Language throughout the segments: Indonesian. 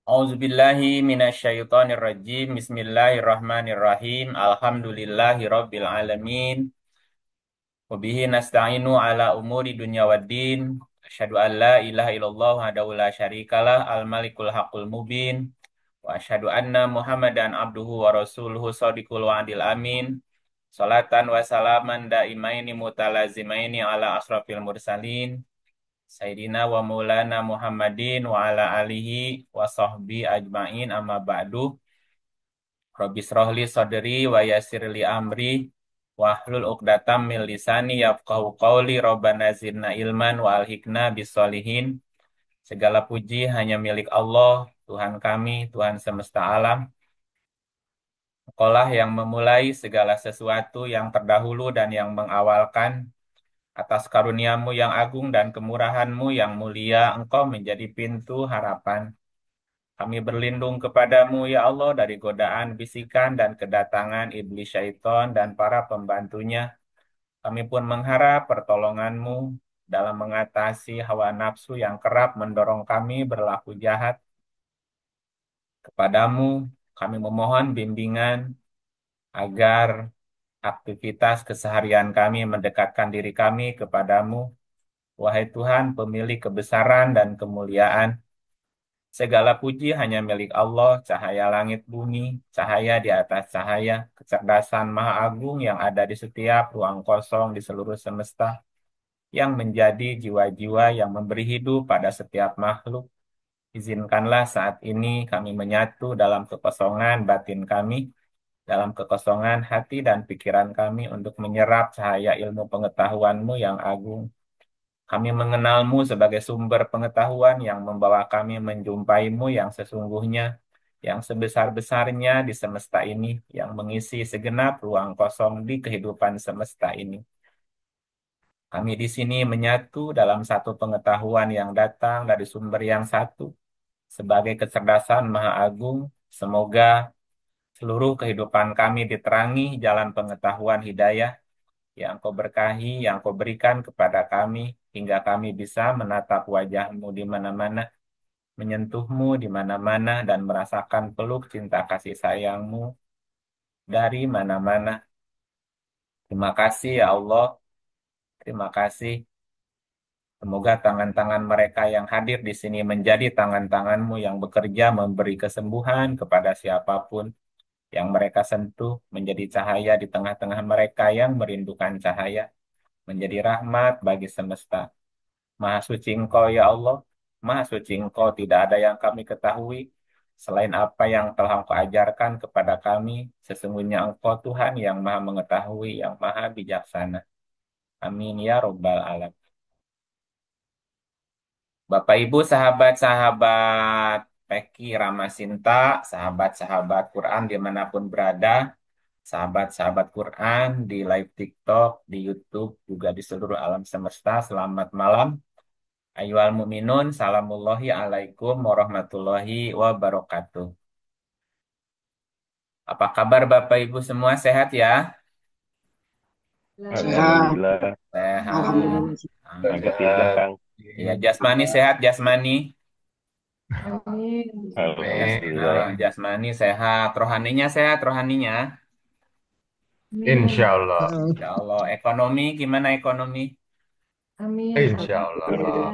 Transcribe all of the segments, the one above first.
Auzubillahi minasyaitonirrajim. Bismillahirrahmanirrahim. Alhamdulillahi rabbil alamin. Wabihi nasta'inu ala umuri dunya waddin. Asyhadu an la ilaha illallah wahdahu la syarikalah al-malikul haqqul mubin. Wa asyhadu anna Muhammadan abduhu wa rasuluhu shadiqul wa'dil amin. Salatan wa salaman daimaini mutalazimaini ala asrafil mursalin. Sayyidina wa maulana Muhammadin wa ala alihi wa sahbi ajmain amma ba'du. Rabbi srohli sadri wa yassirli amri wa hlul uqdatam min lisani yafqahu qawli Rabbana zidna ilman wa alhikna bisolihin. Segala puji hanya milik Allah, Tuhan kami, Tuhan semesta alam. Engkaulah yang memulai segala sesuatu yang terdahulu dan yang mengawalkan. Atas karuniamu yang agung dan kemurahanmu yang mulia, Engkau menjadi pintu harapan. Kami berlindung kepadamu, ya Allah, dari godaan, bisikan, dan kedatangan iblis syaitan dan para pembantunya. Kami pun mengharap pertolonganmu dalam mengatasi hawa nafsu yang kerap mendorong kami berlaku jahat. Kepadamu, kami memohon bimbingan agar aktivitas keseharian kami mendekatkan diri kami kepadamu. Wahai Tuhan, pemilik kebesaran dan kemuliaan, segala puji hanya milik Allah, cahaya langit bumi, cahaya di atas cahaya, kecerdasan maha agung yang ada di setiap ruang kosong di seluruh semesta, yang menjadi jiwa-jiwa yang memberi hidup pada setiap makhluk. Izinkanlah saat ini kami menyatu dalam kekosongan batin kami, dalam kekosongan hati dan pikiran kami untuk menyerap cahaya ilmu pengetahuan-Mu yang agung. Kami mengenalmu sebagai sumber pengetahuan yang membawa kami menjumpaimu yang sesungguhnya, yang sebesar-besarnya di semesta ini, yang mengisi segenap ruang kosong di kehidupan semesta ini. Kami di sini menyatu dalam satu pengetahuan yang datang dari sumber yang satu, sebagai kecerdasan Maha Agung. Semoga seluruh kehidupan kami diterangi jalan pengetahuan hidayah yang Kau berkahi, yang Kau berikan kepada kami, hingga kami bisa menatap wajah-Mu di mana-mana, menyentuh-Mu di mana-mana, dan merasakan peluk cinta kasih sayang-Mu dari mana-mana. Terima kasih ya Allah, terima kasih. Semoga tangan-tangan mereka yang hadir di sini menjadi tangan-tangan-Mu yang bekerja memberi kesembuhan kepada siapapun yang mereka sentuh, menjadi cahaya di tengah-tengah mereka yang merindukan cahaya, menjadi rahmat bagi semesta. Maha suci Engkau ya Allah, Maha suci Engkau, tidak ada yang kami ketahui selain apa yang telah Engkau ajarkan kepada kami. Sesungguhnya Engkau Tuhan yang Maha mengetahui, yang Maha bijaksana. Amin ya Robbal Alam. Bapak Ibu, sahabat-sahabat Peki Ramasinta, sahabat-sahabat Quran dimanapun berada, sahabat-sahabat Quran di live TikTok, di YouTube, juga di seluruh alam semesta, selamat malam. Ayyuhal mu'minun, salamullahi alaikum warahmatullahi wabarakatuh. Apa kabar Bapak Ibu semua, sehat ya? Sehat, Alhamdulillah, Sehat. alhamdulillah. Alhamdulillah Alhamdulillah. Kang. Ya, jasmani sehat, jasmani. Amin. Alhamdulillah. Jasmani sehat, rohaninya sehat, rohaninya. Insya Amin. Allah, Ya Allah, ekonomi gimana ekonomi? Amin. insya Allah. Alhamdulillah.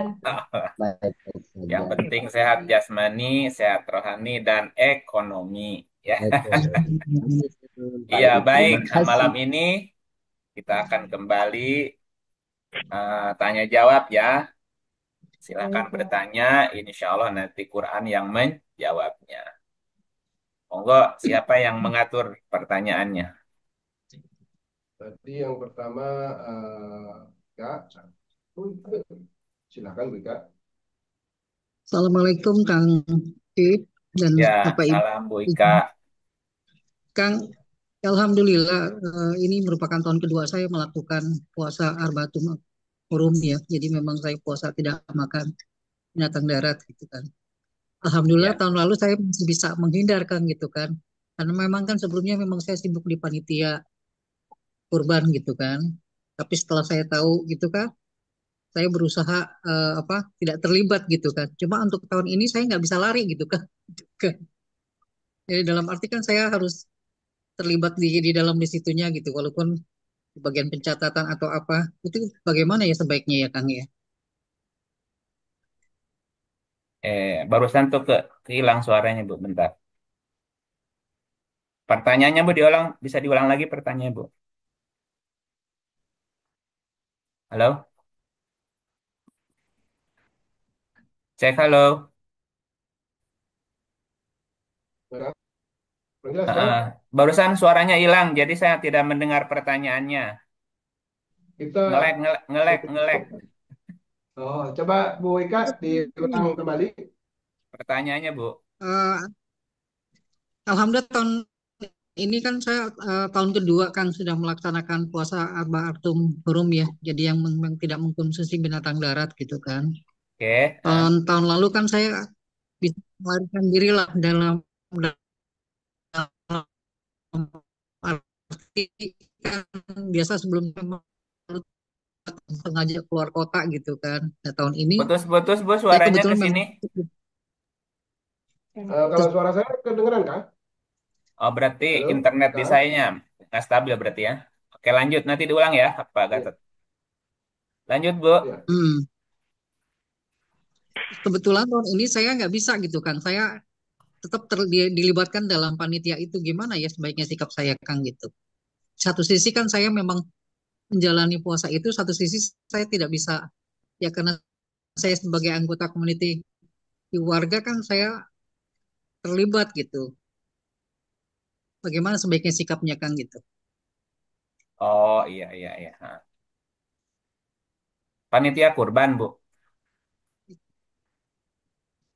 Baik-baik Yang saja. penting sehat jasmani, sehat rohani, dan ekonomi. Ya, Betul. iya Baik, baik. terima kasih. Malam ini kita akan kembali tanya jawab ya. Silakan Baik, ya. bertanya, insya Allah nanti Quran yang menjawabnya. Monggo, siapa yang mengatur pertanyaannya? Tadi yang pertama, Kak, silakan Kak. Assalamualaikum Kang Pip dan Ya, Bapak Ibu. salam Bu Ika. Kang, Alhamdulillah ini merupakan tahun kedua saya melakukan puasa Arbaatum Hurum ya. Jadi memang saya puasa tidak makan binatang darat gitu kan. Alhamdulillah Ya, tahun lalu saya masih bisa menghindar Kang gitu kan. Karena memang kan sebelumnya memang saya sibuk di panitia kurban gitu kan. Tapi setelah saya tahu gitu kan, saya berusaha tidak terlibat gitu kan. Cuma untuk tahun ini saya nggak bisa lari gitu kan. Jadi dalam arti kan saya harus terlibat di dalam di situnya gitu, walaupun di bagian pencatatan atau apa itu bagaimana ya sebaiknya ya Kang ya. Barusan tuh kehilang suaranya Bu, bentar. Pertanyaannya Bu diulang, bisa diulang lagi pertanyaannya Bu. Halo? Cek halo. Udah, udah jelas kan? Heeh. Barusan suaranya hilang, jadi saya tidak mendengar pertanyaannya. Kita Ngelek, ngelek, ngelek, ngelek. oh, coba Bu Ika diulang kembali. Pertanyaannya Bu. Eh, Alhamdulillah tahun ini kan saya tahun kedua Kang sudah melaksanakan puasa Arba Artum Hurum ya. Jadi yang memang tidak mengkonsumsi binatang darat gitu kan. Oke. Tahun lalu kan saya bisa melarikan diri lah dalam arti kan biasa sebelumnya sengaja keluar kota gitu kan. Nah tahun ini Putus-putus Bu saya suaranya ke kebetulan sini. memang Kalau suara saya kedengeran kah? Oh, berarti Halo, internet di Kak? sayanya nggak stabil berarti ya. Oke, lanjut. Nanti diulang ya, Pak Iya, Gatot. Lanjut, Bu. iya. hmm, kebetulan tahun ini saya nggak bisa gitu kan. Saya tetap dilibatkan dalam panitia itu gimana ya sebaiknya sikap saya Kang gitu. Satu sisi kan saya memang menjalani puasa itu, satu sisi saya tidak bisa ya karena saya sebagai anggota community di warga kan saya terlibat gitu. Bagaimana sebaiknya sikapnya Kang gitu. Oh, iya, iya, iya. Ha. Panitia kurban, Bu.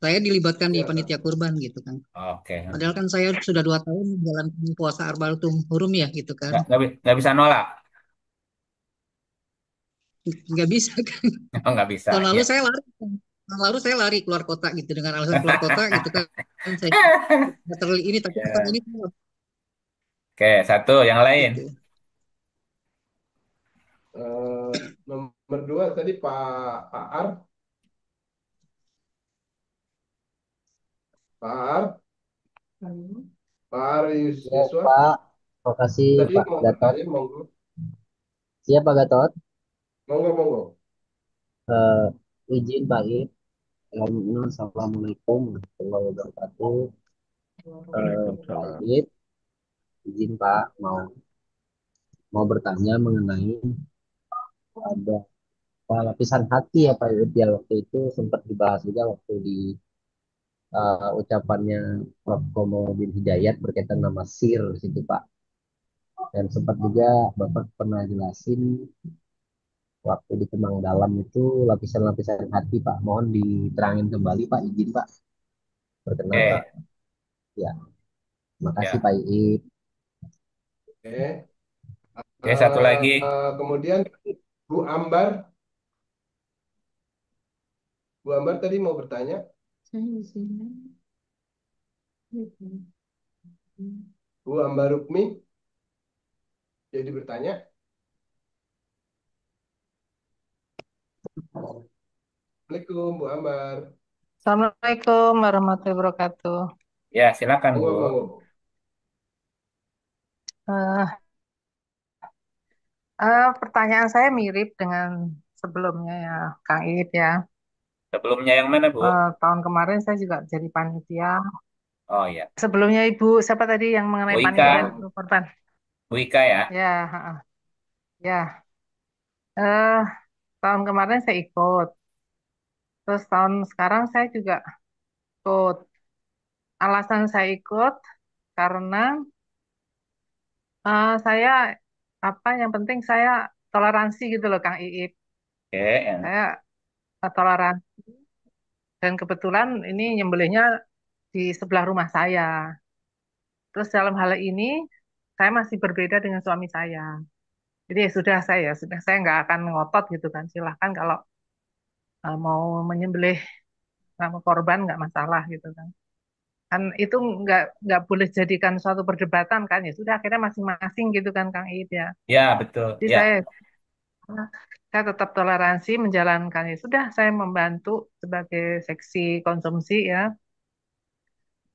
Saya dilibatkan di Iya, panitia Kak. kurban gitu kan. Oke. Padahal kan saya sudah 2 tahun menjalankan puasa Arbaatum Hurum ya gitu kan. Nggak bisa nolak. Nggak bisa kan. Oh, nggak bisa. Tahun lalu Ya. saya lari. Tahun lalu saya lari keluar kota gitu dengan alasan keluar kota gitu kan. Saya nggak terlalu ini tapi tahun Ya. ini saya Oke, satu yang lain. gitu. Eh, nomor dua tadi Pak Ar, Pak Ar, Pak Ar Ya, Yuswa. Pak. Makasih Tadi Pak mau Gatot. bertanya, monggo, Siap Pak Gatot. monggo, monggo. Eh, izin Pak Ik. Assalamualaikum warahmatullahi wabarakatuh. Pak Waalaikumsalam. Ik, izin Pak mau bertanya mengenai ada lapisan hati ya Pak Ik. Ya waktu itu sempat dibahas juga waktu di ucapannya Prof. Komodin Hidayat berkaitan nama sir di situ Pak. Dan sempat juga Bapak pernah jelasin waktu di Kemang Dalam itu lapisan-lapisan hati Pak. Mohon diterangin kembali Pak, izin Pak. Berkenan Pak. Oke, Ya, makasih ya. Pak Iip. Oke. Oke, satu lagi. Kemudian Bu Ambar, Bu Ambar tadi mau bertanya. Bu Ambar Rukmi, jadi bertanya. Assalamualaikum Bu Ambar. Assalamualaikum warahmatullahi wabarakatuh. Ya, silakan, Bu. Monggo, monggo. Eh, Pertanyaan saya mirip dengan sebelumnya ya, Kang Iit ya. Sebelumnya yang mana, Bu? Tahun kemarin saya juga jadi panitia. Oh, ya. Sebelumnya Ibu siapa tadi yang Bu mengenai panitia Ika. itu korban? Bu Ika ya. Ya, ya. Eh, Tahun kemarin saya ikut. Terus tahun sekarang saya juga ikut. Alasan saya ikut karena saya yang penting saya toleransi gitu loh Kang Iip. Oke, ya. Saya toleransi dan kebetulan ini nyembelihnya di sebelah rumah saya. Terus dalam hal ini saya masih berbeda dengan suami saya. Jadi ya sudah saya nggak akan ngotot gitu kan. Silahkan kalau mau menyembelih sama korban nggak masalah gitu kan. Kan itu nggak boleh jadikan suatu perdebatan kan ya. Sudah akhirnya masing-masing gitu kan Kang Iit ya. Ya, betul. Jadi Ya. Nah, saya tetap toleransi menjalankan ya sudah, saya membantu sebagai seksi konsumsi ya.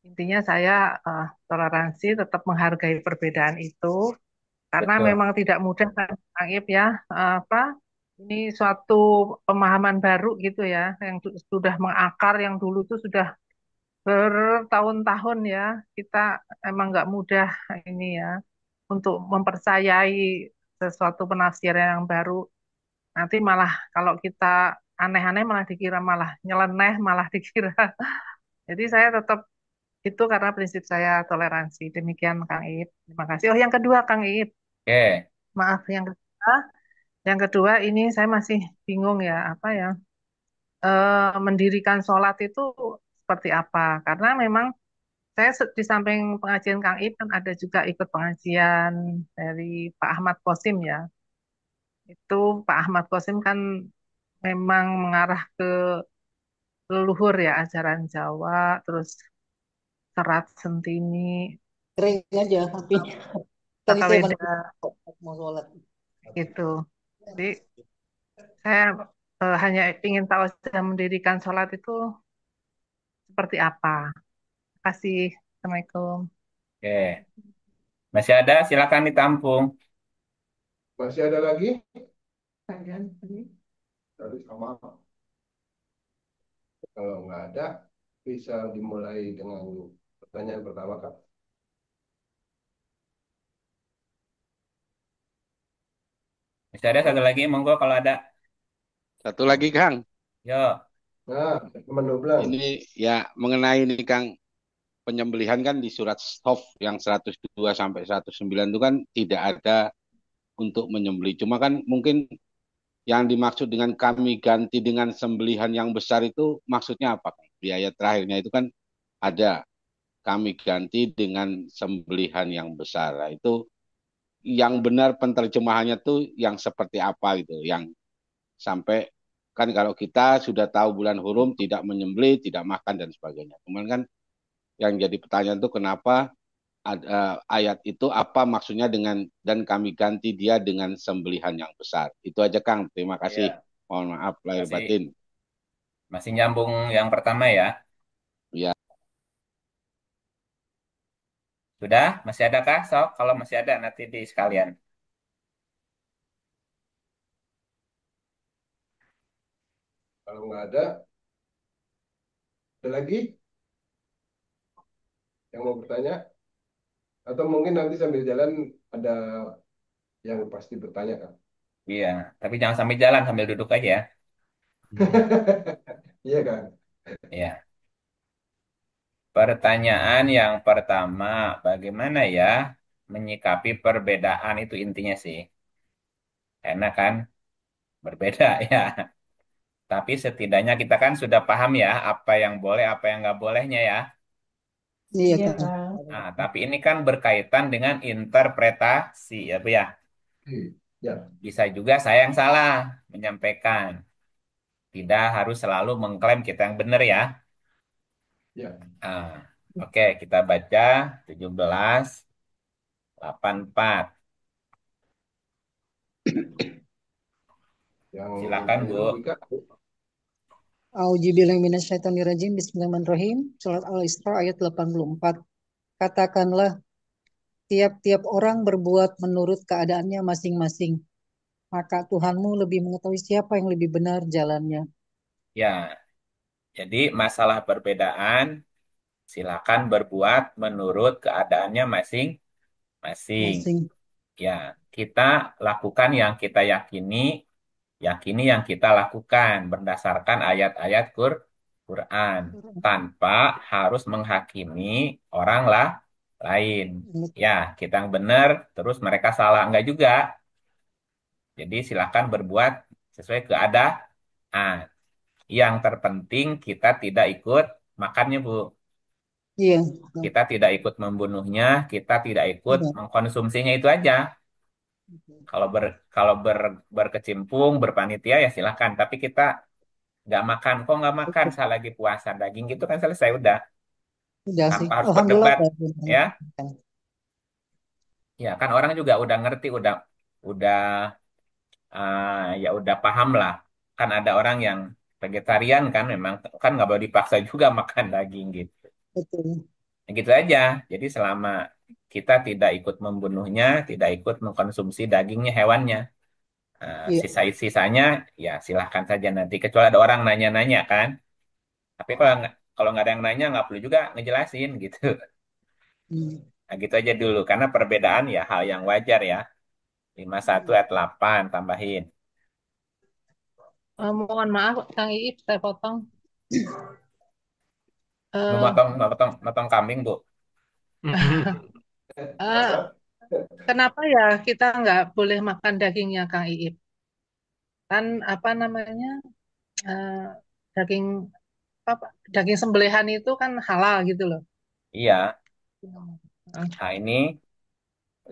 Intinya saya toleransi, tetap menghargai perbedaan itu karena Betul. memang tidak mudah kan, Kang Ip ya, apa ini suatu pemahaman baru gitu ya, yang sudah mengakar, yang dulu itu sudah bertahun-tahun ya, kita emang nggak mudah ini ya untuk mempercayai sesuatu penafsiran yang baru. Nanti malah kalau kita aneh-aneh malah dikira malah nyeleneh, malah dikira. Jadi saya tetap itu karena prinsip saya toleransi. Demikian Kang Ip. Terima kasih. Oh, yang kedua Kang Ip. Oke. Maaf yang kedua ini saya masih bingung ya apa ya mendirikan sholat itu seperti apa? Karena memang saya di samping pengajian Kang Ip kan ada juga ikut pengajian dari Pak Ahmad Qasim ya. Itu Pak Ahmad Qasim kan memang mengarah ke leluhur ya ajaran Jawa, terus Serat Sentini, Keren aja, tapi tadi saya Sakaweda menunggu mau sholat. gitu. Jadi saya hanya ingin tahu saja mendirikan sholat itu seperti apa. Terima kasih. Assalamualaikum. Oke. Masih ada, silakan ditampung. Masih ada lagi? Tadi sama. Kalau nggak ada, bisa dimulai dengan pertanyaan pertama, Kak. Masih ada satu lagi, monggo kalau ada. Satu lagi Kang, Yo. Nah, teman 12. ini ya mengenai ini Kang, penyembelihan kan di surat Sof yang 102 sampai 109 itu kan tidak ada untuk menyembelih. Cuma kan mungkin yang dimaksud dengan kami ganti dengan sembelihan yang besar itu maksudnya apa, Kang? Di ayat terakhirnya itu kan ada kami ganti dengan sembelihan yang besar. Nah, itu yang benar penterjemahannya tuh yang seperti apa gitu, yang sampai kan kalau kita sudah tahu bulan hurum tidak menyembelih, tidak makan dan sebagainya. Cuman kan yang jadi pertanyaan itu kenapa ayat itu apa maksudnya dengan dan kami ganti dia dengan sembelihan yang besar. Itu aja Kang, terima kasih. Ya, Mohon maaf lahir masih batin. masih nyambung yang pertama ya. Ya, Sudah? Masih ada kah? Sok, kalau masih ada nanti di sekalian. Kalau nggak ada lagi yang mau bertanya? Atau mungkin nanti sambil jalan ada yang pasti bertanya, Kak. Iya, tapi jangan sambil jalan, sambil duduk aja ya. Iya, kan? Iya. Pertanyaan yang pertama, bagaimana ya menyikapi perbedaan itu intinya sih. Enak kan? Berbeda ya. Tapi setidaknya kita kan sudah paham ya apa yang boleh, apa yang nggak bolehnya ya. Iya Kang. Nah, tapi ini kan berkaitan dengan interpretasi ya, Bu ya. Ya, Bisa juga saya yang salah menyampaikan. Tidak harus selalu mengklaim kita yang benar ya. ya. Nah, oke, kita baca 17:84. Yang Silakan, tanya Bu. dulu, Kak. Auzubillahiminasyaitonirrajim. Bismillahirrahmanirrahim. Surat Al-Isra ayat 84. Katakanlah, tiap-tiap orang berbuat menurut keadaannya masing-masing. Maka Tuhanmu lebih mengetahui siapa yang lebih benar jalannya. Ya, jadi masalah perbedaan silakan berbuat menurut keadaannya masing-masing. Masing. Ya, kita lakukan yang kita yakini, yakini yang kita lakukan berdasarkan ayat-ayat Quran tanpa harus menghakimi orang lah lain. Ya, kita yang benar, terus mereka salah enggak juga. Jadi silakan berbuat sesuai keadaan. Yang terpenting kita tidak ikut makannya, Bu. Iya. Kita tidak ikut membunuhnya, kita tidak ikut Iya. mengkonsumsinya itu aja. Kalau berkecimpung, berpanitia ya silakan. Tapi kita nggak makan, kok nggak makan? Saya lagi puasa daging gitu kan selesai udah, Udah sih. tanpa harus Alhamdulillah. berdebat, ya. Ya kan orang juga udah ngerti, udah ya udah paham lah. Kan ada orang yang vegetarian kan, memang kan nggak boleh dipaksa juga makan daging gitu. Betul. Ya gitu aja. Jadi selama kita tidak ikut membunuhnya, tidak ikut mengkonsumsi dagingnya hewannya, Iya. sisa-sisanya ya silahkan saja nanti. Kecuali ada orang nanya-nanya kan. Tapi kalau nggak ada yang nanya nggak perlu juga ngejelasin gitu. Hmm. Nah gitu aja dulu. Karena perbedaan ya hal yang wajar ya. 51 ayat 8 tambahin. Mohon maaf, Kang Iip, saya potong. Mau Eh, motong kambing, Bu? eh, Kenapa ya kita nggak boleh makan dagingnya, Kang Iip? Kan apa namanya, eh, daging apa, daging sembelihan itu kan halal gitu loh. Iya. Nah, ini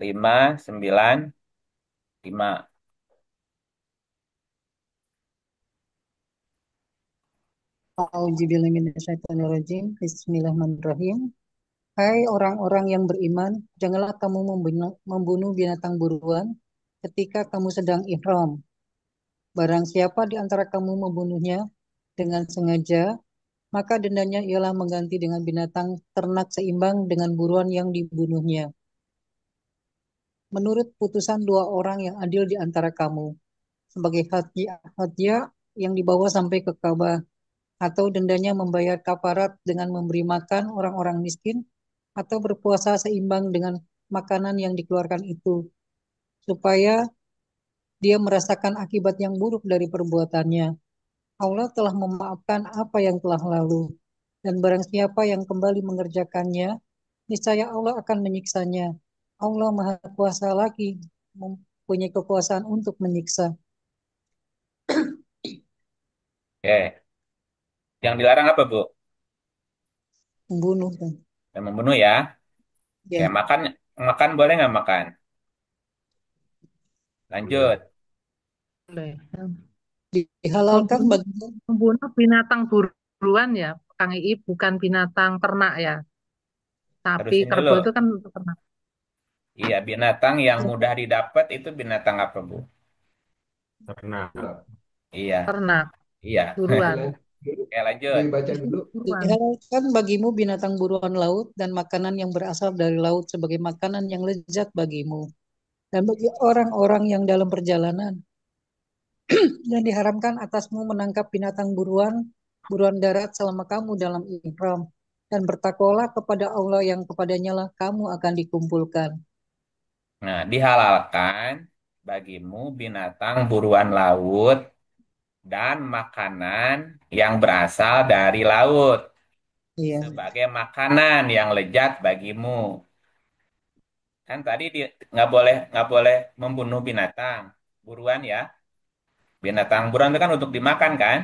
595. Auzubillahiminasyaitonirrajim. Bismillahirrahmanirrahim. Hai orang-orang yang beriman, janganlah kamu membunuh binatang buruan ketika kamu sedang ihram. Barang siapa di antara kamu membunuhnya dengan sengaja, maka dendanya ialah mengganti dengan binatang ternak seimbang dengan buruan yang dibunuhnya. Menurut putusan dua orang yang adil di antara kamu, sebagai hadiah yang dibawa sampai ke Ka'bah, atau dendanya membayar kafarat dengan memberi makan orang-orang miskin, atau berpuasa seimbang dengan makanan yang dikeluarkan itu, supaya dia merasakan akibat yang buruk dari perbuatannya. Allah telah memaafkan apa yang telah lalu, dan barang siapa yang kembali mengerjakannya, niscaya Allah akan menyiksanya. Allah Maha Kuasa lagi, mempunyai kekuasaan untuk menyiksa. Oke. Yang dilarang apa, Bu? Membunuh kan. Yang membunuh ya. Oke, Ya, makan makan boleh nggak makan? Boleh. Lanjut. Boleh. dihalalkan Membunuh, bagi membunuh binatang buruan ya, Kang Iip, bukan binatang ternak ya. Sapi, Terusin kerbau itu dulu. kan ternak. Iya, binatang yang mudah didapat itu binatang apa, Bu? Nah, Iya, Ternak, iya. oke, buruan. lanjut dulu. Oke, lanjut. Dibaca dulu. Buruan. dihalalkan bagimu binatang buruan laut dan makanan yang berasal dari laut sebagai makanan yang lezat bagimu. Dan bagi orang-orang yang dalam perjalanan, dan diharamkan atasmu menangkap binatang buruan darat selama kamu dalam ihram. Dan bertakwalah kepada Allah yang kepadanya lah kamu akan dikumpulkan. Nah, dihalalkan bagimu binatang buruan laut dan makanan yang berasal dari laut Iya, sebagai makanan yang lezat bagimu. Kan tadi nggak boleh membunuh binatang buruan ya. Binatang buruan itu kan untuk dimakan kan.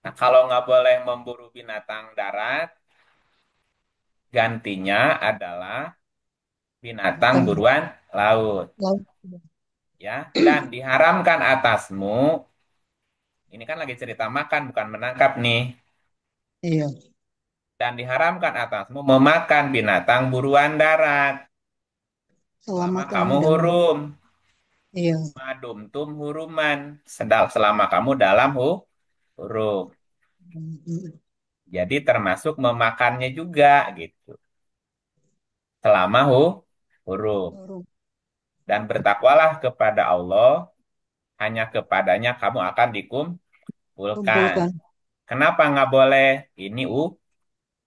Nah, kalau nggak boleh memburu binatang darat, gantinya adalah binatang makan buruan laut laut. ya. Dan diharamkan atasmu, ini kan lagi cerita makan bukan menangkap nih. Iya, Dan diharamkan atasmu memakan binatang buruan darat selama selama kamu kamu dalam. hurum. Iya, Madum tum huruman. Sedang selama kamu dalam hurum. Jadi termasuk memakannya juga gitu. Selama hurum. Dan bertakwalah kepada Allah, hanya kepadanya kamu akan dikumpulkan. kumpulkan. Kenapa nggak boleh? Ini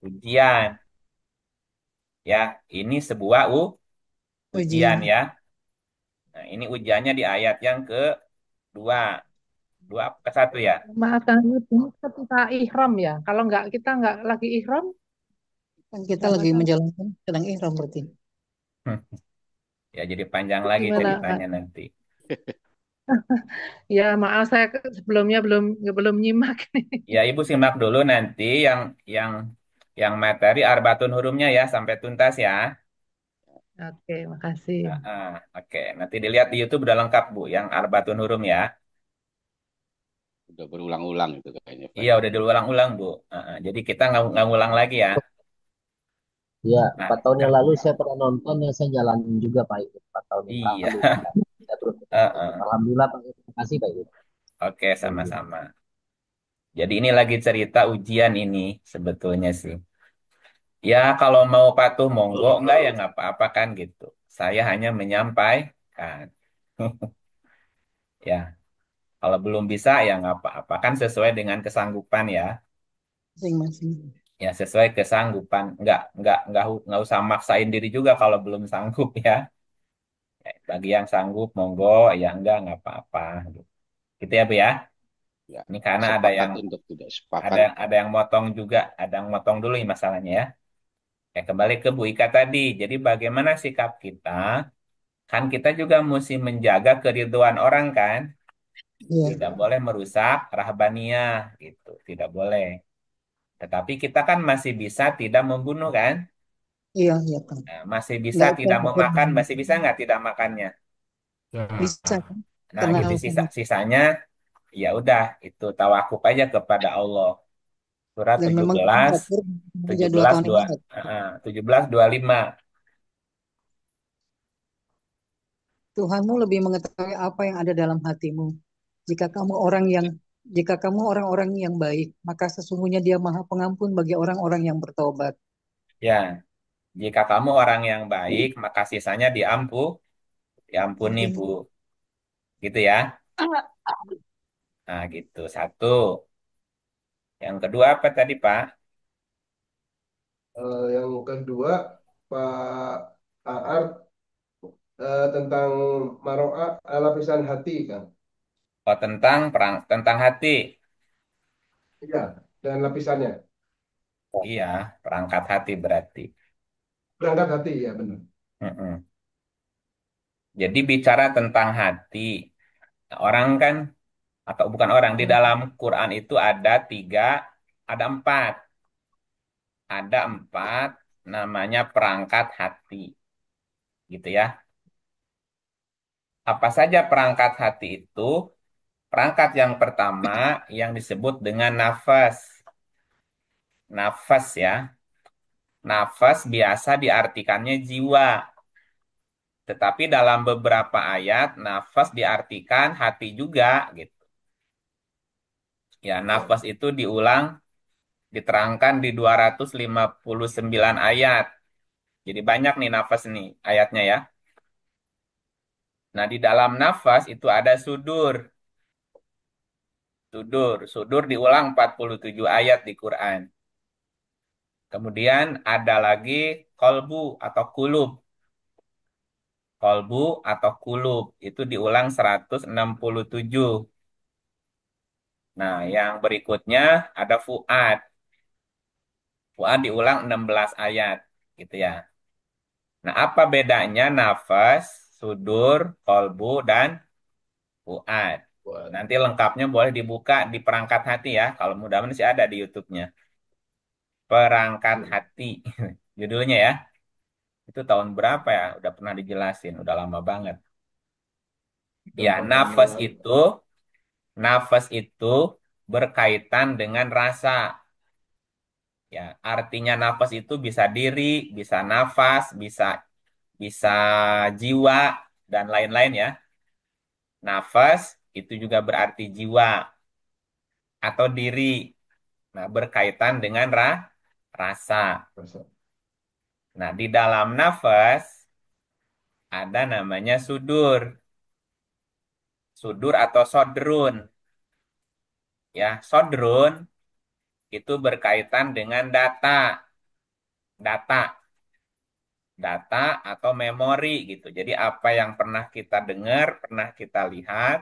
ujian. Ya, ini sebuah ujian Ujian. ya. Nah, ini ujiannya di ayat yang kedua. Dua ke satu ya. Maaf, Kang Iip, ini ketika ihram ya. Kalau nggak, kita nggak lagi ihram, Kan kita nggak lagi masalah. menjalankan sedang ihram berarti. Ya, jadi panjang lagi Gimana? ceritanya nanti. Ya, maaf saya sebelumnya belum nyimak nih. Ya, Ibu simak dulu nanti yang yang materi Arbatun hurufnya ya sampai tuntas ya. Oke, makasih. Oke, nanti dilihat di YouTube udah lengkap Bu, yang Arbatun Hurum ya. Udah berulang-ulang itu kayaknya Pak. Iya, udah diulang-ulang Bu. Jadi kita nggak ngulang lagi ya. Ya, Nah, 4 tahun yang nah, lalu saya pernah nonton yang saya jalanin juga Pak itu. 4 tahun yang iya. lalu. Heeh. Alhamdulillah Pak, terima kasih Pak Ibu. Oke, Thank you. sama-sama. Jadi ini lagi cerita ujian ini sebetulnya sih. Ya kalau mau patuh monggo, enggak ya nggak apa-apa kan gitu. Saya hanya menyampaikan. Ya, kalau belum bisa ya nggak apa-apa kan sesuai dengan kesanggupan ya. Masing-masing. Ya sesuai kesanggupan. Nggak usah maksain diri juga kalau belum sanggup ya. Ya, bagi yang sanggup monggo, ya nggak apa-apa. Gitu ya Bu ya. Ya, Ini karena sepakat untuk tidak sepakat. ada yang motong juga, ada yang motong dulu ini masalahnya ya. Ya kembali ke Bu Ika tadi. Jadi bagaimana sikap kita? Kan kita juga mesti menjaga keriduan orang kan. Iya, Tidak boleh merusak rahbaniyah gitu. Tidak boleh. Tetapi kita kan masih bisa tidak membunuh kan? iya, iya kan. Nah, masih bisa Nggak tidak kafir. memakan, masih bisa nggak tidak makannya? Bisa kan? Nah, gitu Kenal sisanya ya udah itu tawakuf aja kepada Allah. Surat dan memang kita 17 kafir sejak 17 2 tahun yang 2 lalu. 17:25. Tuhanmu lebih mengetahui apa yang ada dalam hatimu. Jika kamu orang yang jika kamu orang-orang yang baik, maka sesungguhnya Dia Maha Pengampun bagi orang-orang yang bertobat. Ya, jika kamu orang yang baik, maka sisanya diampuni, Ampun. Bu. Gitu ya. Nah, gitu. Satu. Yang kedua apa tadi, Pak? Yang kedua, Pak Aar, tentang maro'a, lapisan hati kan. Oh, tentang hati. Iya, dan lapisannya. Iya, perangkat hati berarti. Berangkat hati, ya benar. Mm-mm. Jadi bicara tentang hati, orang kan atau bukan orang di dalam Quran itu ada empat, namanya perangkat hati, gitu ya. Apa saja perangkat hati itu? Perangkat yang pertama yang disebut dengan nafas. Nafas ya. Nafas biasa diartikannya jiwa. Tetapi dalam beberapa ayat, nafas diartikan hati juga gitu. Ya, nafas itu diterangkan di 259 ayat. Jadi banyak nih nafas nih ayatnya ya. Nah, di dalam nafas itu ada sudur. Sudur diulang 47 ayat di Quran. Kemudian ada lagi kolbu atau kulub. Kolbu atau kulub itu diulang 167. Nah, yang berikutnya ada fuad. Fuad diulang 16 ayat gitu ya. Nah, apa bedanya nafas, sudur, kolbu, dan fuad? Buat Nanti lengkapnya boleh dibuka di perangkat hati ya. Kalau mudah-mudahan sih ada di YouTube-nya. Perangkat hati. Judulnya ya. Itu tahun berapa ya? Udah pernah dijelasin. Udah lama banget. Ya, gampang yang lalu. nafas itu berkaitan dengan rasa. Ya, artinya nafas itu bisa diri, bisa nafas, bisa bisa jiwa dan lain-lain ya. Nafas itu juga berarti jiwa atau diri. Nah, berkaitan dengan rasa. Masa. Nah, di dalam nafas ada namanya sudur. Sudur atau sodrun. Ya, sodrun itu berkaitan dengan data, data atau memori gitu. Jadi apa yang pernah kita dengar, pernah kita lihat,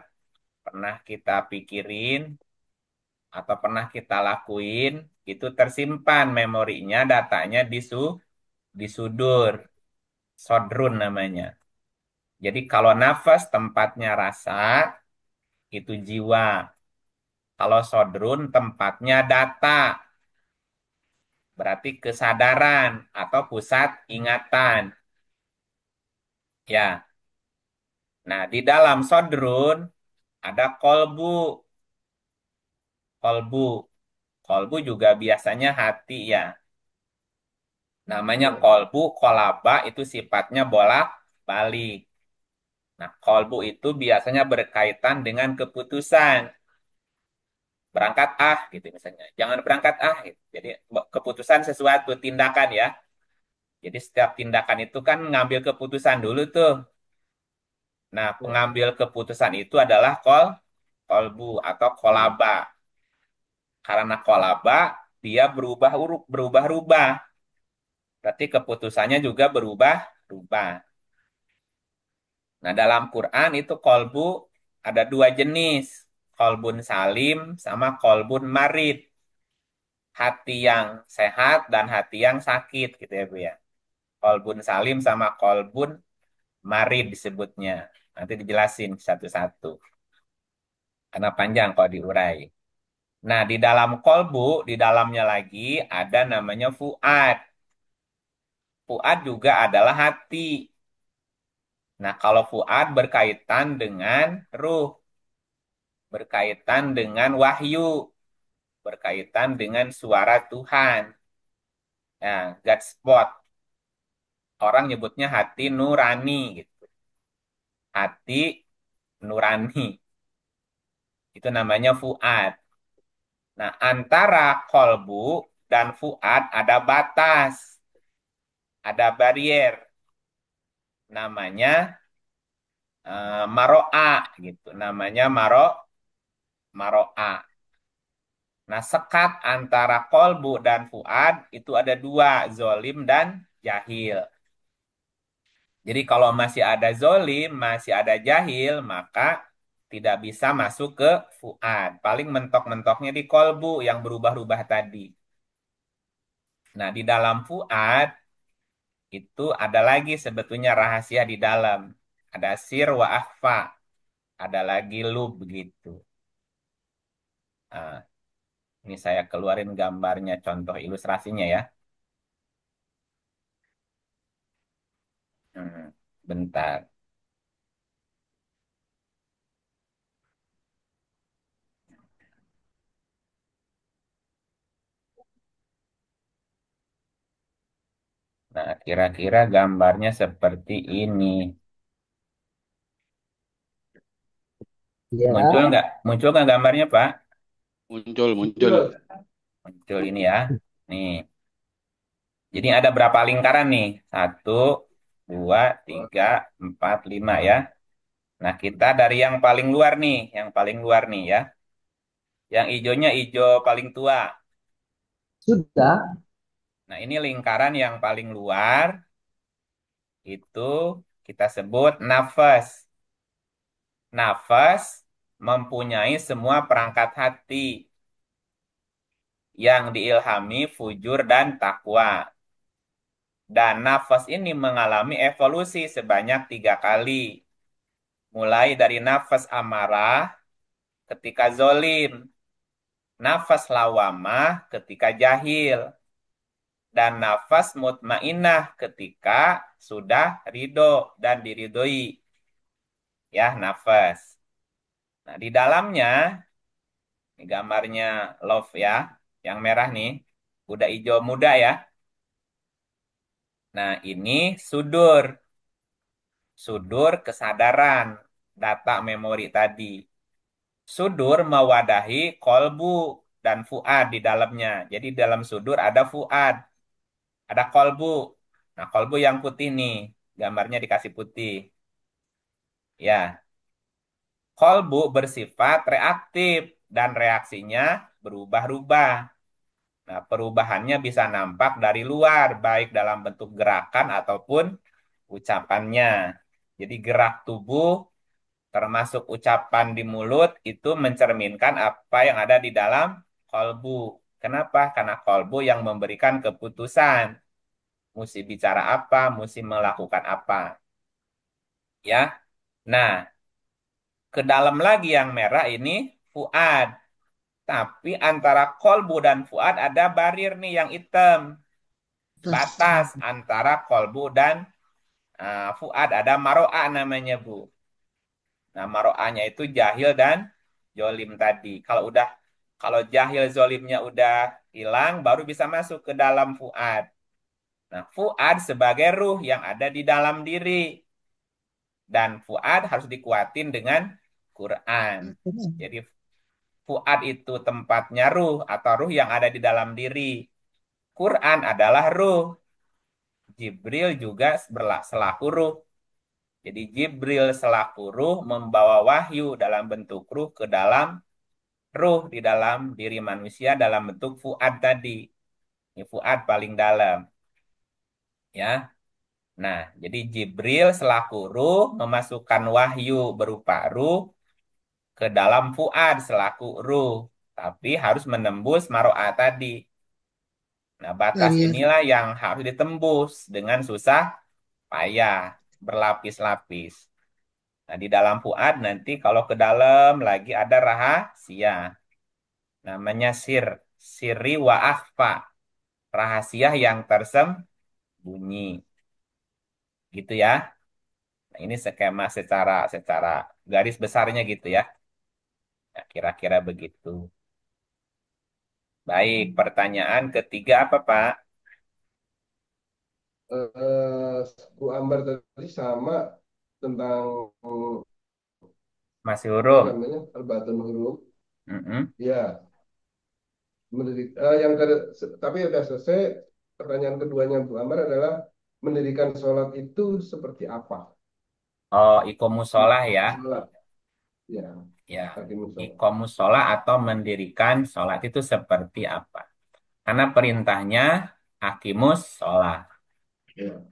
pernah kita pikirin, atau pernah kita lakuin, itu tersimpan memorinya, datanya di sudur, sodrun namanya. Jadi kalau nafas tempatnya rasa, itu jiwa. Kalau sodrun tempatnya data, berarti kesadaran atau pusat ingatan. Ya, nah di dalam sodrun ada kolbu. Kolbu. Kolbu juga biasanya hati ya. Namanya Ya. kolbu, kolaba itu sifatnya bolak-balik. Nah, kolbu itu biasanya berkaitan dengan keputusan. Berangkat gitu misalnya. Jangan berangkat gitu. Jadi keputusan sesuatu tindakan ya. Jadi setiap tindakan itu kan ngambil keputusan dulu tuh. Nah, Ya. pengambil keputusan itu adalah kolbu atau Hmm. kolaba. Karena kolaba dia berubah-ubah. Berarti keputusannya juga berubah-ubah. Nah, dalam Quran itu kolbu ada dua jenis. Kolbun salim sama kolbun marid. Hati yang sehat dan hati yang sakit gitu ya Bu ya. Kolbun salim sama kolbun marid disebutnya. Nanti dijelasin satu-satu. Karena panjang kalau diurai. Nah, di dalam kolbu, di dalamnya lagi ada namanya fuad. Fuad juga adalah hati. Nah, kalau fuad berkaitan dengan ruh, berkaitan dengan wahyu, berkaitan dengan suara Tuhan. Nah, God spot. Orang nyebutnya hati nurani gitu. Hati nurani. Itu namanya fuad. Nah, antara kolbu dan fuad ada batas, ada barrier. Namanya maro'a gitu. Namanya maro'a. Nah, sekat antara kolbu dan fuad itu ada dua, zolim dan jahil. Jadi kalau masih ada zolim, masih ada jahil, maka tidak bisa masuk ke fuad. Paling mentok-mentoknya di kolbu yang berubah-ubah tadi. Nah, di dalam fuad itu ada lagi sebetulnya rahasia di dalam. Ada sir wa akhfa, ada lagi lub begitu. Nah, ini saya keluarin gambarnya, contoh ilustrasinya ya. Bentar. Nah, kira-kira gambarnya seperti ini. Muncul Ya, nggak? Muncul nggak gambarnya, Pak? Muncul, muncul. Betul. Muncul ini ya. Nih. Jadi ada berapa lingkaran nih? Satu, dua, tiga, empat, lima ya. Nah, kita dari yang paling luar nih. Yang paling luar nih ya. Yang hijaunya hijau paling tua. sudah. Nah, ini lingkaran yang paling luar. Itu kita sebut nafas. Nafas mempunyai semua perangkat hati yang diilhami fujur dan takwa. Dan nafas ini mengalami evolusi sebanyak 3 kali. Mulai dari nafas amarah ketika zolim, nafas lawamah ketika jahil, dan nafas mutmainah ketika sudah ridho dan diridhoi. Ya, nafas. Nah, di dalamnya, ini gambarnya love ya, yang merah nih, udah hijau muda ya. Nah, ini sudur. Sudur kesadaran, data memori tadi. Sudur mewadahi kolbu dan fuad di dalamnya. Jadi dalam sudur ada fuad, ada kolbu. Nah, kolbu yang putih nih, gambarnya dikasih putih. Ya, kolbu bersifat reaktif dan reaksinya berubah-ubah. Nah, perubahannya bisa nampak dari luar, baik dalam bentuk gerakan ataupun ucapannya. Jadi gerak tubuh termasuk ucapan di mulut itu mencerminkan apa yang ada di dalam kolbu. Kenapa? Karena kolbu yang memberikan keputusan. Mesti bicara apa, mesti melakukan apa. Ya. Nah, ke dalam lagi yang merah ini fuad. Tapi antara kolbu dan fuad ada barir nih yang hitam. Tas. Batas antara kolbu dan fuad ada maro'a namanya, Bu. Nah, maro'anya itu jahil dan jolim tadi. Kalau jahil zolimnya udah hilang, baru bisa masuk ke dalam fuad. Nah, fuad sebagai ruh yang ada di dalam diri. dan fuad harus dikuatin dengan Quran. Jadi fuad itu tempatnya ruh atau ruh yang ada di dalam diri. Quran adalah ruh. Jibril juga selaku ruh. Jadi Jibril selaku ruh membawa wahyu dalam bentuk ruh ke dalam ruh di dalam diri manusia dalam bentuk fuad tadi. Ini fuad paling dalam, ya. Nah, jadi Jibril selaku ruh memasukkan wahyu berupa ruh ke dalam fuad selaku ruh, tapi harus menembus maro'ah tadi. Nah, batas Dari inilah yang harus ditembus dengan susah payah, berlapis-lapis. Nah, di dalam fuad nanti kalau ke dalam lagi ada rahasia. Namanya sirri wa akhfa. Rahasia yang tersembunyi. Gitu ya. Nah, ini skema secara secara garis besarnya gitu ya. Nah, kira-kira begitu. Baik, pertanyaan ketiga apa, Pak? eh, Bu Ambar tadi sama tentang Masih apa huruf. namanya Albatun Huruf. Mm-mm. Ya, tapi udah selesai. Pertanyaan keduanya Bu Ambar adalah mendirikan sholat itu seperti apa? Oh, ikomusolah ya. Sholat, ya, Ya, tadi sholat. ikomusolah atau mendirikan sholat itu seperti apa? Karena perintahnya hakimus sholat. Ya.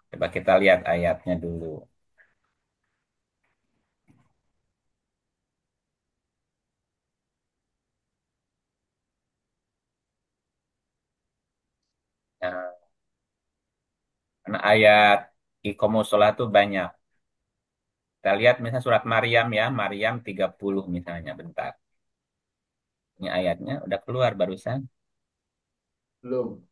Coba kita lihat ayatnya dulu. Nah, karena ayat ikomusolah itu banyak. Kita lihat misalnya surat Maryam ya, Maryam 30 misalnya, bentar. Ini ayatnya udah keluar barusan. Belum.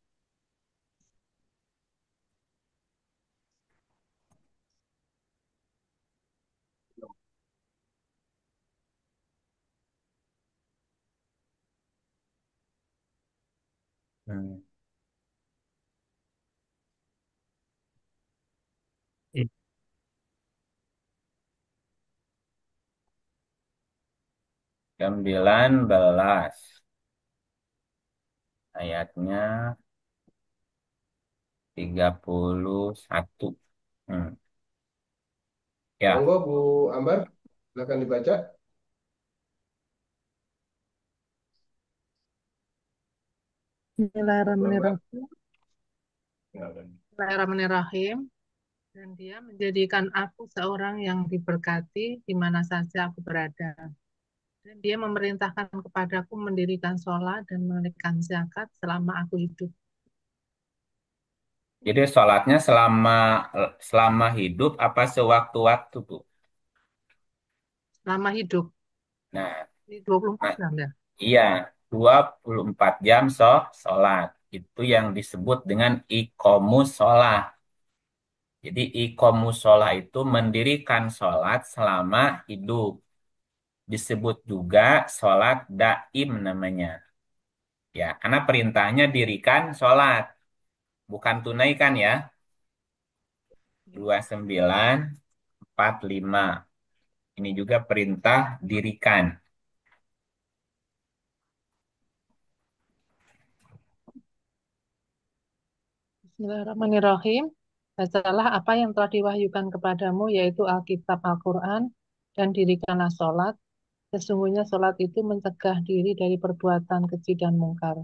Hmm. 19 ayatnya 31. Hmm. Ya, Monggo Bu Ambar, silakan dibaca. Bu Ambar. Bismillahirrahmanirrahim. Ya, kan. Bismillahirrahmanirrahim. Dan dia menjadikan aku seorang yang diberkati di mana saja aku berada. Dan dia memerintahkan kepadaku mendirikan sholat dan menunaikan zakat selama aku hidup. jadi sholatnya selama hidup apa sewaktu-waktu, Bu? Selama hidup. Nah, Ini 24 nah, jam ya. iya, 24 jam sholat. Itu yang disebut dengan iqomus sholat. Jadi iqomus sholat itu mendirikan sholat selama hidup. Disebut juga sholat daim namanya. Ya, karena perintahnya dirikan sholat, bukan tunaikan ya. 2945. Ini juga perintah dirikan. Bismillahirrahmanirrahim. Bacalah apa yang telah diwahyukan kepadamu, yaitu Alkitab Al-Quran, dan dirikanlah sholat. Sesungguhnya sholat itu mencegah diri dari perbuatan keji dan mungkar.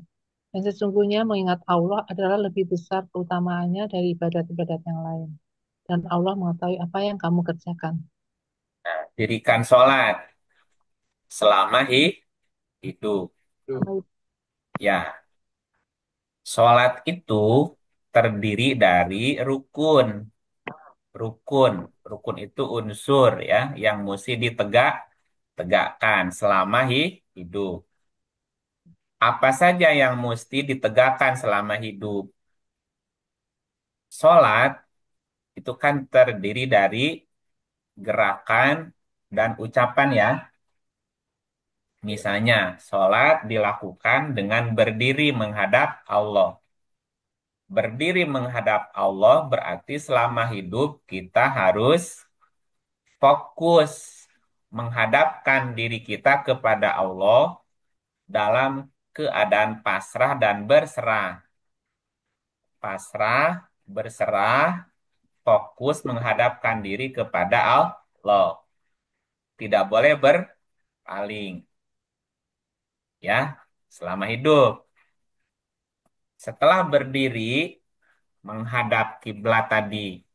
Dan sesungguhnya mengingat Allah adalah lebih besar keutamaannya dari ibadat-ibadat yang lain. Dan Allah mengetahui apa yang kamu kerjakan. Dirikan sholat selama hidup. Tuh. Ya, sholat itu terdiri dari rukun. Rukun. Rukun itu unsur ya yang mesti tegakkan selama hidup. Apa saja yang mesti ditegakkan selama hidup? Sholat itu kan terdiri dari gerakan dan ucapan ya. Misalnya, sholat dilakukan dengan berdiri menghadap Allah. Berdiri menghadap Allah berarti selama hidup kita harus fokus menghadapkan diri kita kepada Allah dalam keadaan pasrah dan berserah. Pasrah, berserah, fokus menghadapkan diri kepada Allah. Tidak boleh berpaling, ya, selama hidup. Setelah berdiri menghadap kiblat tadi,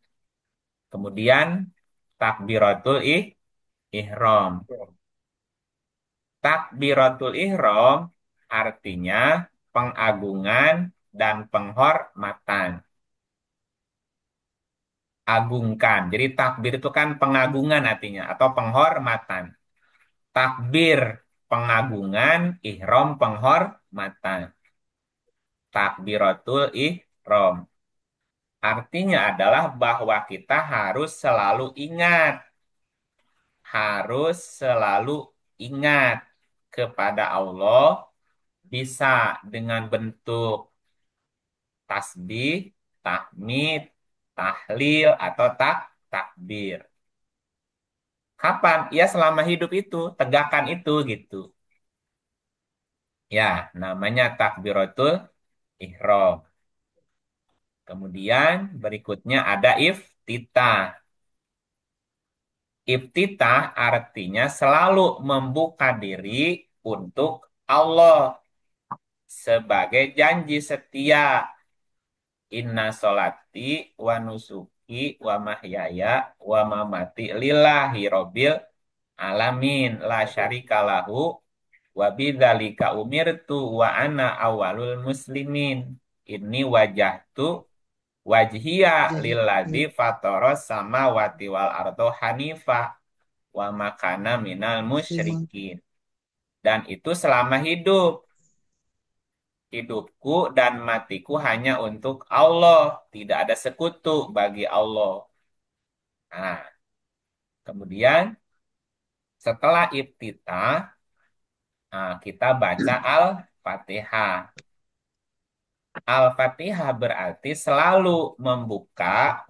kemudian takbiratul ihram. Takbiratul ihram artinya pengagungan dan penghormatan. Agungkan. Jadi takbir itu kan pengagungan artinya atau penghormatan. Takbir pengagungan, ihram penghormatan. Takbiratul ihram. Artinya adalah bahwa kita harus selalu ingat kepada Allah bisa dengan bentuk tasbih, tahmid, tahlil atau takbir. Kapan? Ya selama hidup itu, tegakkan itu gitu. Ya, namanya takbiratul ihram. Kemudian berikutnya ada iftitah. Iftitah artinya selalu membuka diri untuk Allah sebagai janji setia. Inna solati wa nusuki wa mahyaya wa mamati lillahi robbil alamin la syarika lahu wa bidzalika umirtu wa ana awalul muslimin. Ini wajahtu wajhiya lilladzi fataros samawati wal ardo hanifa wa makana minal musyrikin. Dan itu selama hidup. Hidupku dan matiku hanya untuk Allah. Tidak ada sekutu bagi Allah. Nah, kemudian setelah iftitah, kita baca Al-Fatihah. Al-Fatihah berarti selalu membuka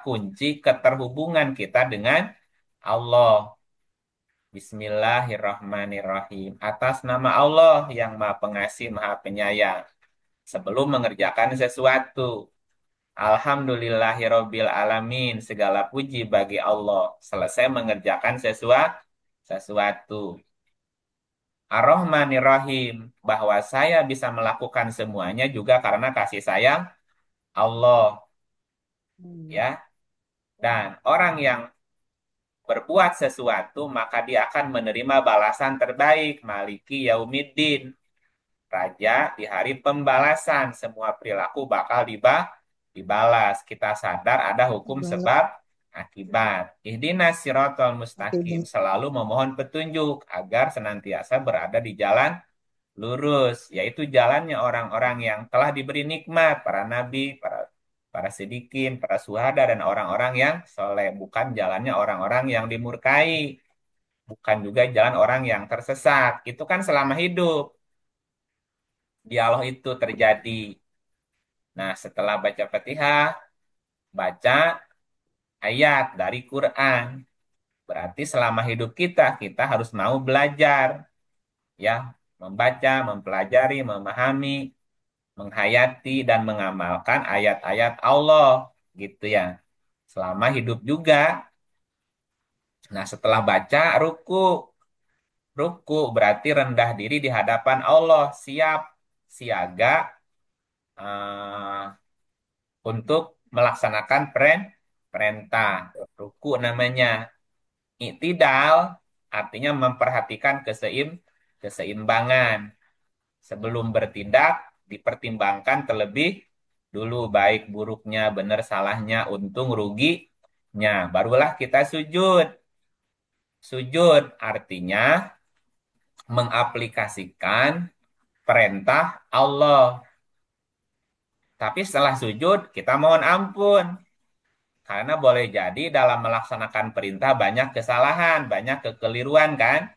kunci keterhubungan kita dengan Allah. Bismillahirrahmanirrahim. Atas nama Allah yang Maha Pengasih, Maha Penyayang. Sebelum mengerjakan sesuatu. Alhamdulillahirobbil alamin. Segala puji bagi Allah. Selesai mengerjakan sesuatu. Ar-Rahmanir-Rahim. Bahwa saya bisa melakukan semuanya juga karena kasih sayang Allah. Ya. Dan orang yang berbuat sesuatu, maka dia akan menerima balasan terbaik. Maliki Yaumiddin. Raja di hari pembalasan. Semua perilaku bakal dibalas. Kita sadar ada hukum sebab akibat. Ihdinas siratal mustaqim. Selalu memohon petunjuk agar senantiasa berada di jalan lurus. Yaitu jalannya orang-orang yang telah diberi nikmat. Para nabi, para sidikin, para syuhada, dan orang-orang yang soleh. Bukan jalannya orang-orang yang dimurkai. Bukan juga jalan orang yang tersesat. Itu kan selama hidup. Dialog itu terjadi. Nah, setelah baca Fatihah, baca ayat dari Quran. Berarti selama hidup kita harus mau belajar, ya, membaca, mempelajari, memahami, menghayati, dan mengamalkan ayat-ayat Allah, gitu ya. Selama hidup juga. Nah, setelah baca, ruku. Ruku berarti rendah diri di hadapan Allah, siap, siaga, eh, untuk melaksanakan perintah. Ruku namanya. Iktidal artinya memperhatikan keseimbangan. Sebelum bertindak, dipertimbangkan terlebih dulu baik buruknya, benar salahnya, untung ruginya. Barulah kita sujud. Sujud artinya mengaplikasikan perintah Allah. Tapi setelah sujud, kita mohon ampun. Karena boleh jadi dalam melaksanakan perintah banyak kesalahan, banyak kekeliruan kan?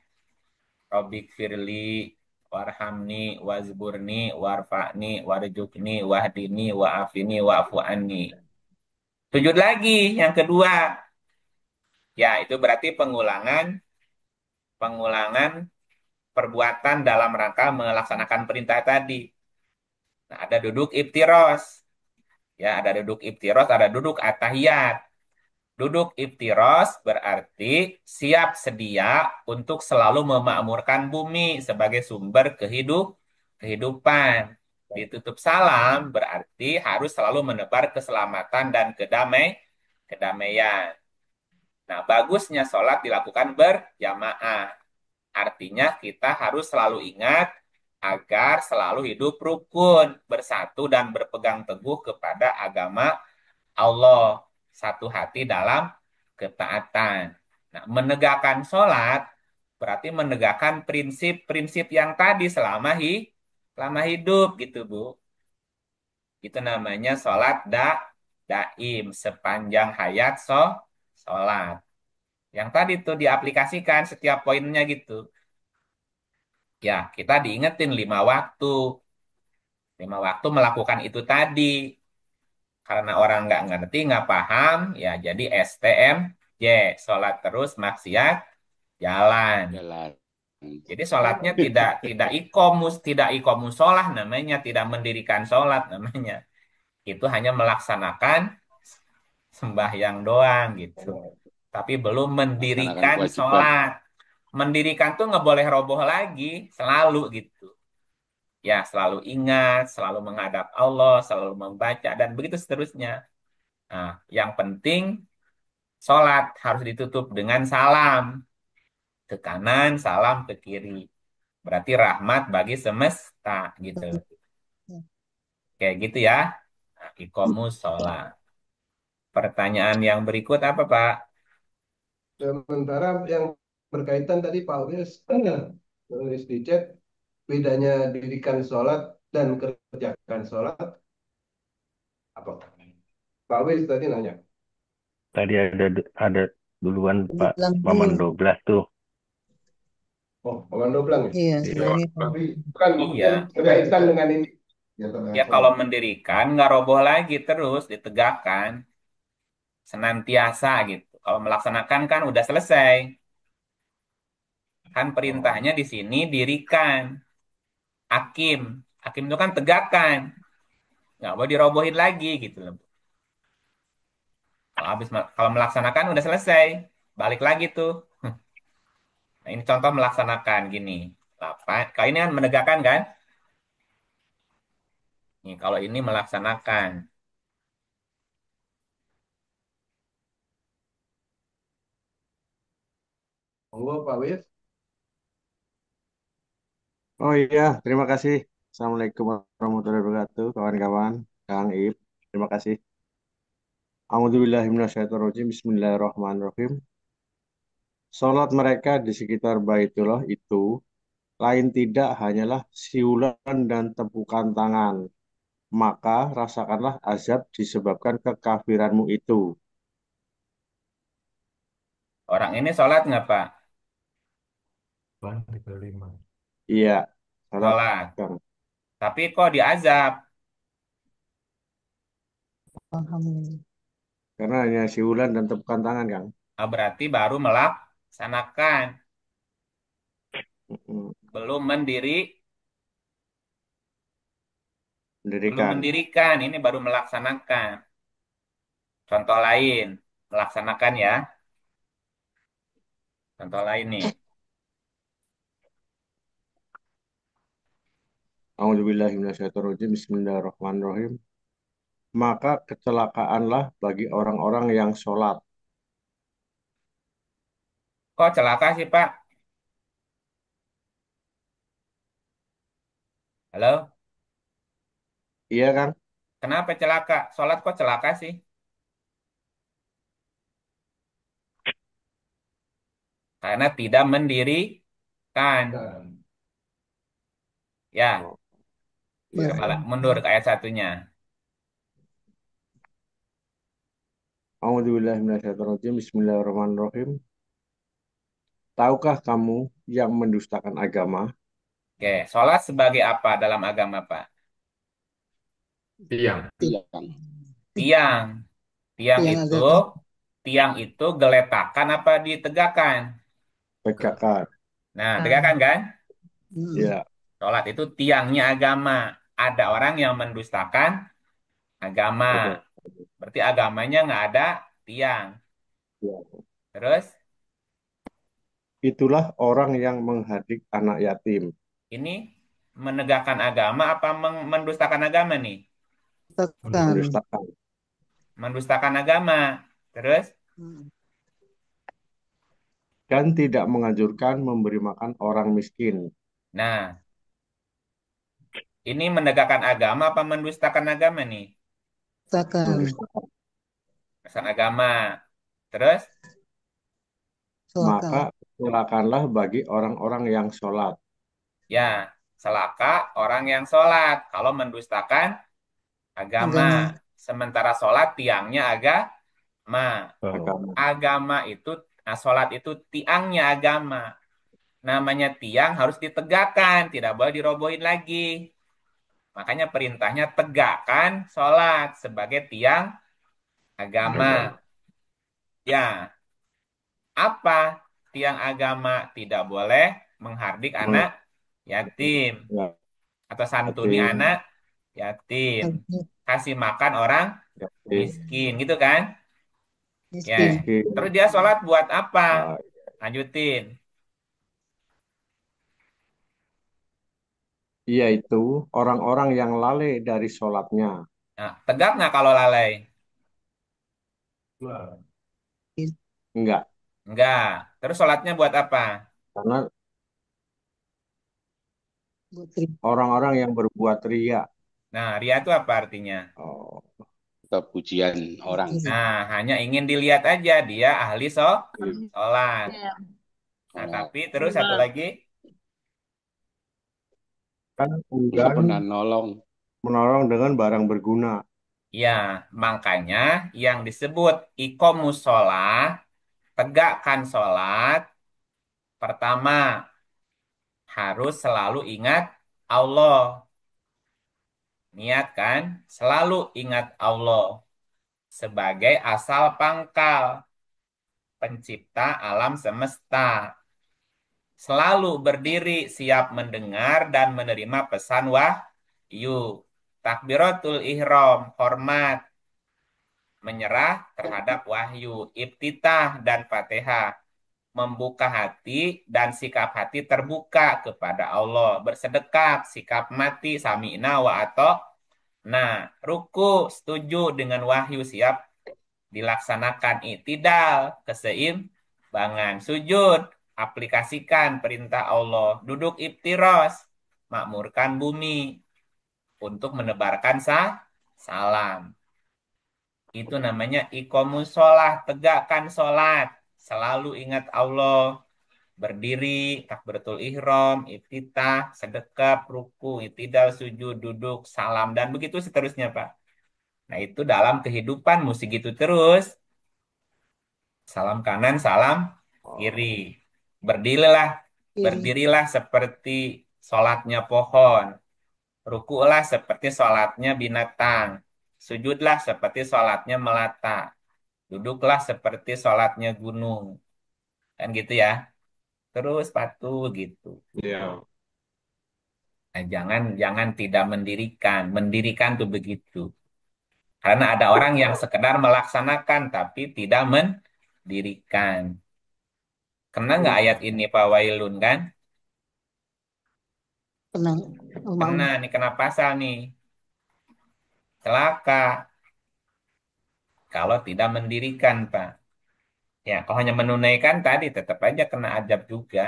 Robik firli warhamni, wazburni, warfa'ni, warjukni, wahdini, wa'afini, wa'fu anni. Sujud lagi yang kedua. Ya, itu berarti pengulangan perbuatan dalam rangka melaksanakan perintah tadi. Nah, ada duduk iftiros. Ya, ada duduk iftiros, ada duduk atahiyat. Duduk iftiros berarti siap sedia untuk selalu memakmurkan bumi sebagai sumber kehidupan. Ditutup salam berarti harus selalu menebar keselamatan dan kedamaian. Nah, bagusnya sholat dilakukan berjamaah. Artinya kita harus selalu ingat agar selalu hidup rukun, bersatu dan berpegang teguh kepada agama Allah. Satu hati dalam ketaatan. Nah, menegakkan sholat berarti menegakkan prinsip-prinsip yang tadi selama hidup gitu, Bu. Itu namanya sholat daim sepanjang hayat sholat. Yang tadi tuh diaplikasikan setiap poinnya gitu. Ya, kita diingetin 5 waktu. 5 waktu melakukan itu tadi. Karena orang nggak ngerti, nggak paham, ya jadi STMJ. Sholat terus, maksiat, jalan. Jalan. Jadi sholatnya tidak ikomus sholah namanya, tidak mendirikan sholat namanya. Itu hanya melaksanakan sembahyang doang gitu. Tapi belum Laksanakan mendirikan kewajiban. sholat. Mendirikan tuh nggak boleh roboh lagi, selalu gitu. Ya, selalu ingat, selalu menghadap Allah, selalu membaca, dan begitu seterusnya. Nah, yang penting sholat harus ditutup dengan salam. Ke kanan, salam ke kiri. Berarti rahmat bagi semesta gitu. Kayak gitu ya. Nah, ikomus sholat. Pertanyaan yang berikut apa, Pak? Sementara yang berkaitan tadi Pak Wils nulis di chat, bedanya dirikan sholat dan kerjakan sholat apa? Pak Wils tadi nanya. Tadi ada duluan Pak Bilang Maman dulu. 12 tuh. Oh, komando bilang ya? Iya, Iya. sebelumnya. Tapi bukan Iya. berkaitan dengan ini. Ya kalau mendirikan nggak roboh lagi terus ditegakkan senantiasa gitu. Kalau melaksanakan kan udah selesai. Kan perintahnya di sini dirikan. Hakim. Hakim itu kan tegakkan. Nggak mau dirobohin lagi gitu loh. Kalau melaksanakan udah selesai. Balik lagi tuh. Nah, ini contoh melaksanakan gini. 8. Kalau ini kan menegakkan kan? Nih, kalau ini melaksanakan. Monggo Pak Wils. Oh iya, terima kasih. Assalamualaikum warahmatullahi wabarakatuh, kawan-kawan, Kang Ip. Terima kasih. A'udzubillahiminasyaitonirrajim. Bismillahirrahmanirrahim. Salat mereka di sekitar Baitullah itu lain tidak hanyalah siulan dan tepukan tangan. Maka rasakanlah azab disebabkan kekafiranmu itu. Orang ini sholat nggak, Pak? Iya, salat, Sholat. Kang. Tapi kok diazab? Alhamdulillah. Karena hanya siulan dan tepukan tangan, Kang. Nah, berarti baru melaksanakan. Mm-mm. Belum belum Mendirikan. mendirikan. Ini baru melaksanakan. Contoh lain. Melaksanakan ya. Contoh lain nih. A'udzubillahiminasyaitonirrajim. Bismillahirrahmanirrahim. Maka kecelakaanlah bagi orang-orang yang sholat. Kok celaka sih, Pak? Halo? Iya kan? Kenapa celaka? Sholat kok celaka sih? Karena tidak mendirikan. Nah, Ya, Oh, iya, coba iya. mundur ke ayat satunya. A'udzubillahiminasyaitonirrajim. Bismillahirrahmanirrahim. Tahukah kamu yang mendustakan agama Oke, sholat sebagai apa dalam agama, Pak? Tiang. Iya. Tiang. Tiang Tiang itu, agama. tiang itu geletakan apa ditegakkan? PKK. Nah, Nah, tegakkan kan? Hmm. Ya, Sholat itu tiangnya agama. Ada orang yang mendustakan agama. betul. Berarti agamanya nggak ada tiang. Ya. Terus, Itulah orang yang menghadik anak yatim. ini menegakkan agama apa mendustakan agama nih? Katakan. Mendustakan. Mendustakan agama. Terus, Hmm. Dan tidak menganjurkan memberi makan orang miskin. nah, ini menegakkan agama apa mendustakan agama nih? Katakan. Mendustakan. Mendustakan agama. Terus, Silakan. Maka silakanlah bagi orang-orang yang sholat. ya, celaka orang yang sholat. Kalau mendustakan agama. Agama. Sementara sholat tiangnya agama. Oh, Agama. Agama itu, nah sholat itu tiangnya agama. Namanya tiang harus ditegakkan, tidak boleh dirobohin lagi. Makanya perintahnya tegakkan sholat sebagai tiang agama. Agama. Ya, apa tiang agama tidak boleh menghardik anak yatim Ya, atau santuni yatim. anak yatim, kasih makan orang Yatim. miskin gitu kan? Ya, Miskin. Miskin. terus dia sholat buat apa? Ah, Lanjutin. yaitu orang-orang yang lalai dari sholatnya. Nah, tegak nggak kalau lalai? Enggak, Enggak. Terus sholatnya buat apa? karena Buat terima. orang-orang yang berbuat ria. Nah, ria itu apa artinya? Oh, Atau pujian orang. Nah, hanya ingin dilihat aja dia ahli sholat. Nah, tapi terus satu lagi, kan Nggak enggan pernah nolong. menolong dengan barang berguna. ya makanya yang disebut iqomus sholat, tegakkan sholat, pertama harus selalu ingat Allah. Niat kan, selalu ingat Allah sebagai asal pangkal pencipta alam semesta. Selalu berdiri siap mendengar dan menerima pesan wahyu. Takbiratul ihram, hormat, menyerah terhadap wahyu. Iftitah dan Fatihah, membuka hati dan sikap hati terbuka kepada Allah. Bersedekah, sikap mati, sami'na wa ato. Nah, ruku, setuju dengan wahyu, siap dilaksanakan. Iktidal, keseimbangan. Sujud, aplikasikan perintah Allah. Duduk iftiros, makmurkan bumi untuk menebarkan salam. Itu namanya iqomus sholah, tegakkan sholat. Selalu ingat Allah, berdiri, takbiratul ihram, iftitah, sedekap, ruku, itidal, sujud, duduk, salam, dan begitu seterusnya, Pak. Nah, itu dalam kehidupan mesti gitu terus. Salam kanan, salam kiri. Oh, Berdirilah, Kiri. berdirilah seperti sholatnya pohon. Rukulah seperti sholatnya binatang. Sujudlah seperti sholatnya melata. Duduklah seperti sholatnya gunung. Kan gitu ya. Terus patuh gitu. iya. Nah, jangan jangan tidak mendirikan. Mendirikan tuh begitu. Karena ada orang yang sekedar melaksanakan tapi tidak mendirikan. Kena nggak ayat ini Pak Wailun kan? Tenang. Mau. Kena nih, kena pasal nih. Celaka kalau tidak mendirikan Pak. Ya, kalau hanya menunaikan tadi tetap aja kena adab juga.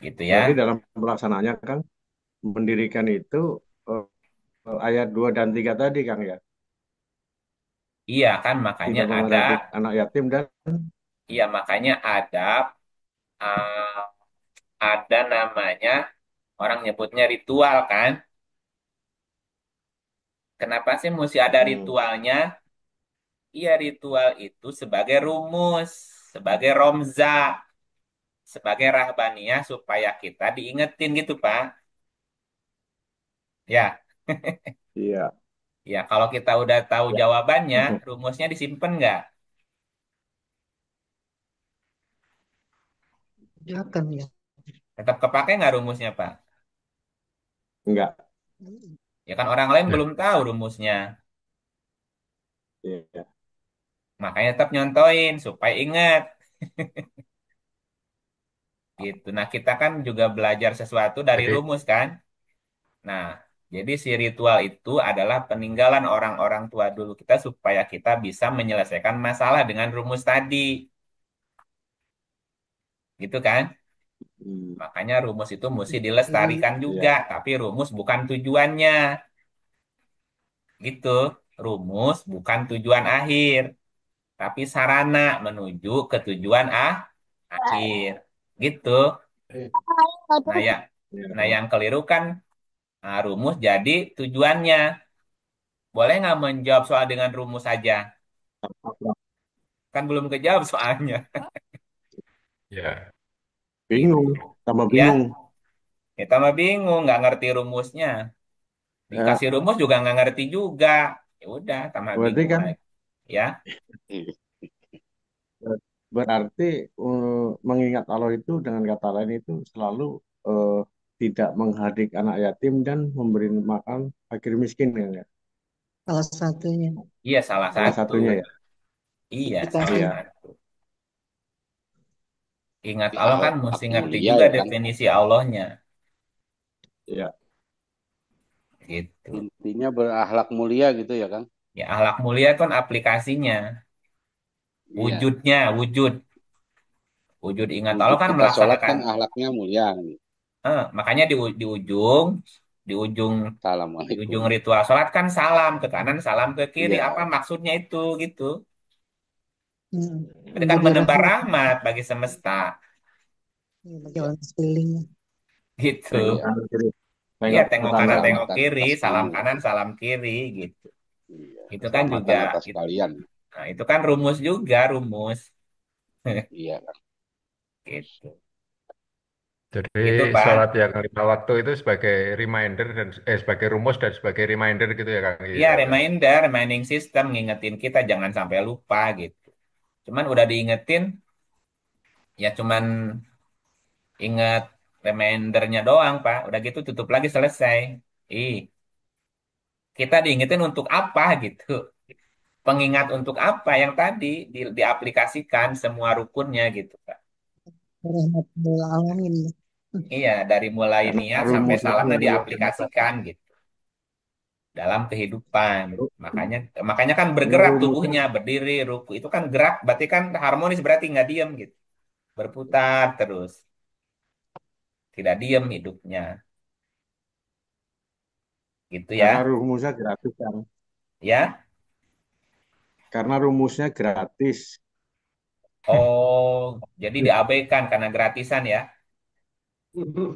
Gitu ya. Berarti dalam pelaksanaannya kan mendirikan itu eh, ayat 2 dan 3 tadi Kang ya. Iya kan makanya Tidak ada, mengadik anak yatim dan iya makanya adab, uh, ada namanya orang nyebutnya ritual kan. Kenapa sih mesti ada hmm, ritualnya? Iya ritual itu sebagai rumus, sebagai romza, sebagai rahbaniyah supaya kita diingetin gitu, Pak. Ya, Iya. ya kalau kita udah tahu jawabannya, rumusnya disimpan nggak? Ya kan ya. Tetap kepake nggak rumusnya, Pak? Enggak. Ya kan orang lain belum tahu rumusnya. Iya. Makanya tetap nyontoin supaya ingat. Gitu. Nah, kita kan juga belajar sesuatu dari Jadi rumus kan? Nah, jadi si ritual itu adalah peninggalan orang-orang tua dulu kita supaya kita bisa menyelesaikan masalah dengan rumus tadi. Gitu kan? Hmm. Makanya rumus itu mesti Hmm. dilestarikan Iya. juga, tapi rumus bukan tujuannya. Gitu. Rumus bukan tujuan akhir, tapi sarana menuju ke tujuan akhir. Gitu. Nah, ya, nah Iya. yang keliru kan rumus jadi tujuannya. Boleh nggak menjawab soal dengan rumus saja? Kan belum kejawab soalnya. ya Bingung, tambah bingung. Ya, kita mah bingung, nggak ngerti rumusnya. Ya, Dikasih rumus juga nggak ngerti juga. Ya udah, tambah berarti bingung kan lagi. Ya, berarti mengingat Allah itu dengan kata lain itu selalu eh, tidak menghadik anak yatim dan memberi makan fakir miskin kan ya. Salah satunya. iya salah Salah satu. satunya ya. Iya, salah Dikasih. Iya, satu. Ingat Di Allah kan akhlak mesti ngerti mulia juga ya kan. definisi Allahnya. iya, Gitu. Intinya berakhlak mulia gitu ya kan. Ya, akhlak mulia kan aplikasinya. Iya. Wujudnya, wujud. Wujud ingat Allah Wujud kan kita sholat melaksanakan. kan akhlaknya mulia. Makanya di ujung, di ujung, di ujung Assalamualaikum. ritual sholat kan salam ke kanan, salam ke kiri. Apa Iya. maksudnya itu gitu? Hmm. Itu kan Jadi menebar rahmat rahmat bagi semesta, ya, bagi Iya. orang sekelilingnya. gitu. tengok Iya. kanan kiri, Iya, tengok tengok kanan, tetangga. tengok Keselamatan kiri, kita salam semua. kanan, salam kiri, gitu. Iya. Itu kan juga, Keselamatan atas kalian. nah, itu kan rumus juga, rumus, Iya. gitu. jadi Gitu, Pak. sholat yang 5 waktu itu sebagai reminder dan sebagai rumus dan sebagai reminder gitu ya Kang Iya, ya Kang. reminder, reminding system, ngingetin kita jangan sampai lupa, gitu. Cuman udah diingetin, ya cuman ingat remindernya doang, Pak. Udah gitu tutup lagi selesai. Ih, kita diingetin untuk apa, gitu. Pengingat untuk apa yang tadi diaplikasikan semua rukunnya, gitu, Pak. Rahmatul alamin. Iya, dari mulai Karena niat sampai rumusnya salamnya dari diaplikasikan gitu dalam kehidupan. Makanya makanya kan karena bergerak rumusnya tubuhnya, berdiri, ruku itu kan gerak, berarti kan harmonis berarti nggak diem gitu. Berputar terus, tidak diem hidupnya. Gitu ya. karena rumusnya gratis kan. Ya. Karena rumusnya gratis. Oh, jadi diabaikan karena gratisan ya.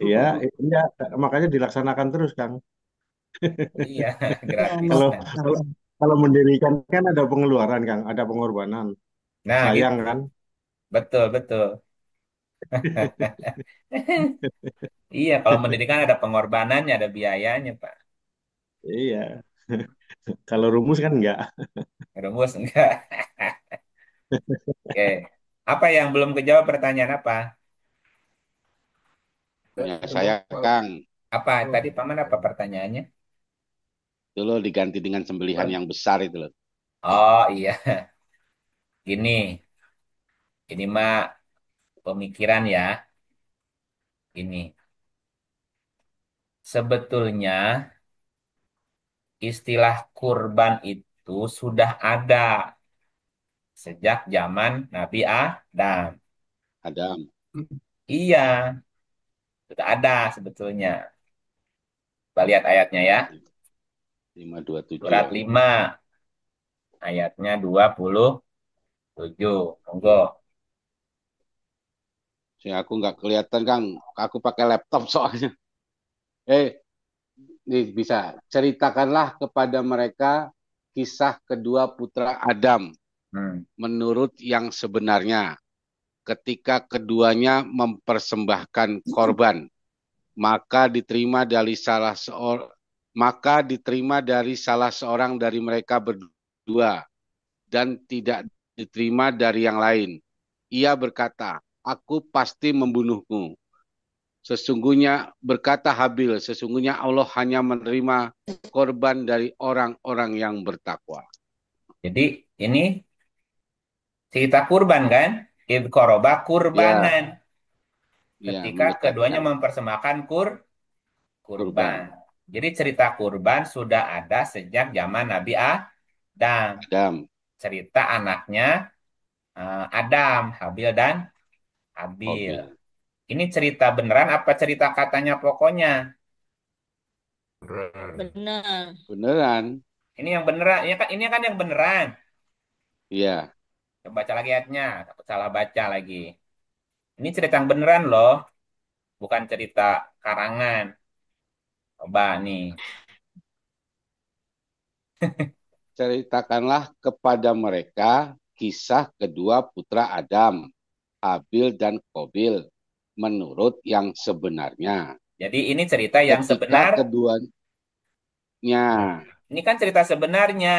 Iya, iya, makanya dilaksanakan terus, Kang. Iya, Ya, Kalau gratisan. kalau kalau mendirikan kan ada pengeluaran, Kang, ada pengorbanan. Nah, Sayang gitu. kan? Betul, betul. Iya, kalau mendirikan ada pengorbanannya, ada biayanya, Pak. Iya. Kalau rumus kan enggak. Rumus enggak. Oke. Apa yang belum kejawab pertanyaan apa? Punya saya Kang. Apa tadi Paman apa pertanyaannya? Itu loh diganti dengan sembelihan yang besar itu loh. Oh iya, gini, ini mah pemikiran ya. Ini sebetulnya istilah kurban itu sudah ada sejak zaman Nabi Adam. Adam Iya, sudah ada sebetulnya. Kita lihat ayatnya ya. 527 Surat ya. 5 ayatnya 27. Monggo. Sih aku nggak kelihatan Kang. Aku pakai laptop soalnya. Nih bisa ceritakanlah kepada mereka kisah kedua putra Adam Hmm. menurut yang sebenarnya. ketika keduanya mempersembahkan korban, maka diterima dari salah seorang dari mereka berdua dan tidak diterima dari yang lain. Ia berkata, aku pasti membunuhmu. Sesungguhnya Allah hanya menerima korban dari orang-orang yang bertakwa. Jadi ini cerita kurban kan? Id koroba Ya, kurbanan. ya Ketika keduanya mendekatkan mempersembahkan kurban. kurban. Jadi cerita kurban sudah ada sejak zaman Nabi Adam. Adam, Cerita anaknya Adam, Habil dan Abil. Qabil. Ini cerita beneran apa cerita katanya pokoknya? Beneran. Benar. Beneran? Ini yang beneran, ini kan yang beneran. Iya. Coba baca lagi ayatnya, takut salah baca lagi. Ini cerita yang beneran loh, bukan cerita karangan. Coba nih. Ceritakanlah kepada mereka kisah kedua putra Adam, Habil dan Qabil, menurut yang sebenarnya. Jadi ini cerita yang Ketika sebenar. keduanya, Ini kan cerita sebenarnya.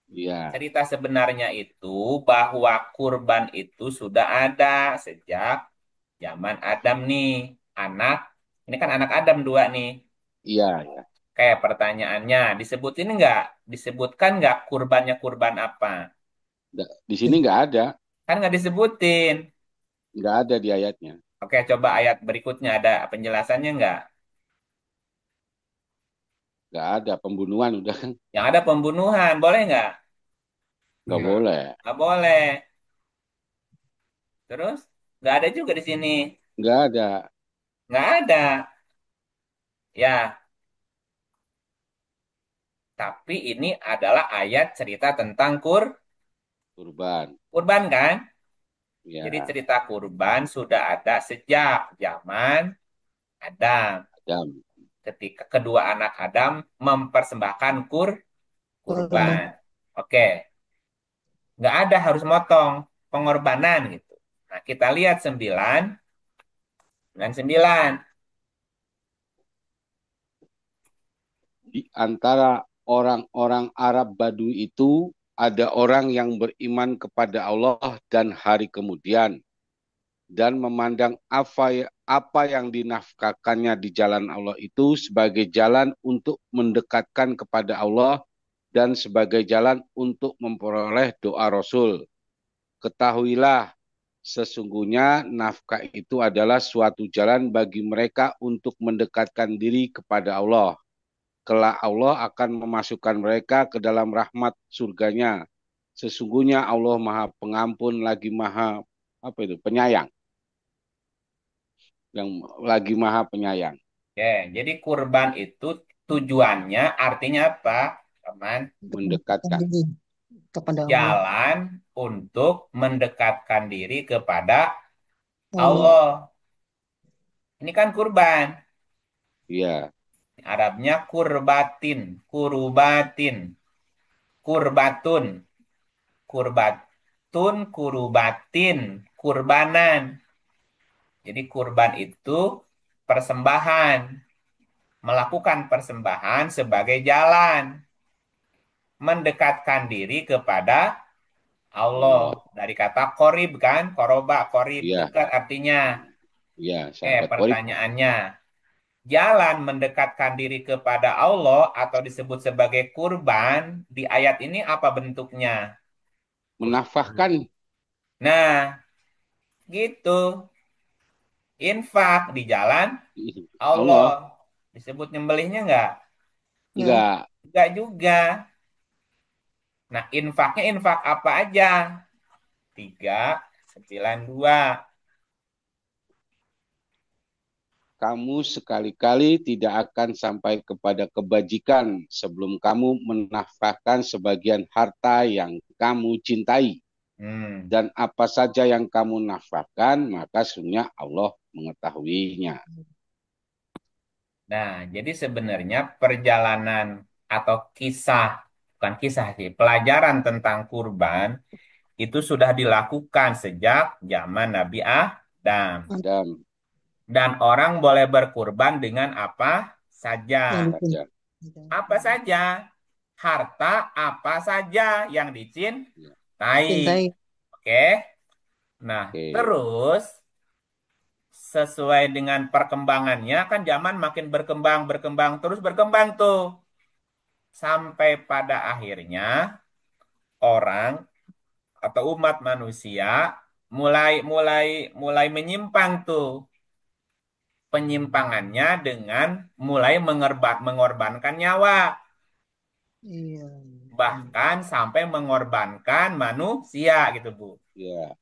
ya, Cerita sebenarnya itu bahwa kurban itu sudah ada sejak zaman Adam nih. Anak, ini kan anak Adam dua nih. iya, ya. Kayak pertanyaannya, disebutin nggak? Disebutkan nggak kurbannya kurban apa? Di sini Kan nggak disebutin. nggak ada di ayatnya, Oke, coba ayat berikutnya ada penjelasannya nggak? nggak ada pembunuhan udah kan, Yang ada pembunuhan, boleh nggak? nggak Enggak. boleh, Nggak boleh. Terus nggak ada juga di sini. nggak ada Nggak ada. Ya, tapi ini adalah ayat cerita tentang kurban, kurban kan? Jadi ya, cerita kurban sudah ada sejak zaman Adam. Adam, Ketika kedua anak Adam mempersembahkan Kurban. kurban. Oke, nggak ada harus motong pengorbanan gitu. Nah, kita lihat 9 dan 9. di antara orang-orang Arab Badui itu ada orang yang beriman kepada Allah dan hari kemudian dan memandang apa yang dinafkahkannya di jalan Allah itu sebagai jalan untuk mendekatkan kepada Allah dan sebagai jalan untuk memperoleh doa Rasul. Ketahuilah, sesungguhnya nafkah itu adalah suatu jalan bagi mereka untuk mendekatkan diri kepada Allah. Kelak Allah akan memasukkan mereka ke dalam rahmat surganya. Sesungguhnya Allah Maha Pengampun lagi Maha penyayang, yang lagi Maha Penyayang. Oke, jadi kurban itu tujuannya artinya apa, teman? Mendekatkan Mendekatkan. diri kepada Allah. Jalan untuk mendekatkan diri kepada Allah. Allah. Ini kan kurban. Iya, Arabnya kurbatin, kurubatin, kurbatun, kurbatun, kurubatin, kurbanan. Jadi kurban itu persembahan, melakukan persembahan sebagai jalan mendekatkan diri kepada Allah. Allah. Dari kata korib kan, koroba, korib, Iya, dekat artinya. iya, sahabat Qorib. Pertanyaannya, jalan mendekatkan diri kepada Allah atau disebut sebagai kurban, di ayat ini apa bentuknya? Menafahkan Nah, gitu. Infak di jalan Allah. Allah. Disebut nyembelihnya enggak? Ya. Enggak, Enggak juga. Nah, infaknya infak apa aja? 392. kamu sekali-kali tidak akan sampai kepada kebajikan sebelum kamu menafkahkan sebagian harta yang kamu cintai. Hmm. Dan apa saja yang kamu nafkahkan, maka sesungguhnya Allah mengetahuinya. Nah, jadi sebenarnya perjalanan atau kisah, bukan kisah sih, pelajaran tentang kurban itu sudah dilakukan sejak zaman Nabi Adam. Adam Dan orang boleh berkurban dengan apa saja. yang saja. Apa saja? Harta apa saja yang Ya. dicintai. dicintai. Oke. Nah, Oke. terus sesuai dengan perkembangannya kan zaman makin berkembang, berkembang, terus berkembang tuh. Sampai pada akhirnya orang atau umat manusia mulai mulai mulai menyimpang tuh. Penyimpangannya dengan mulai mengorbankan nyawa, Iya. bahkan sampai mengorbankan manusia gitu, Bu. Ya.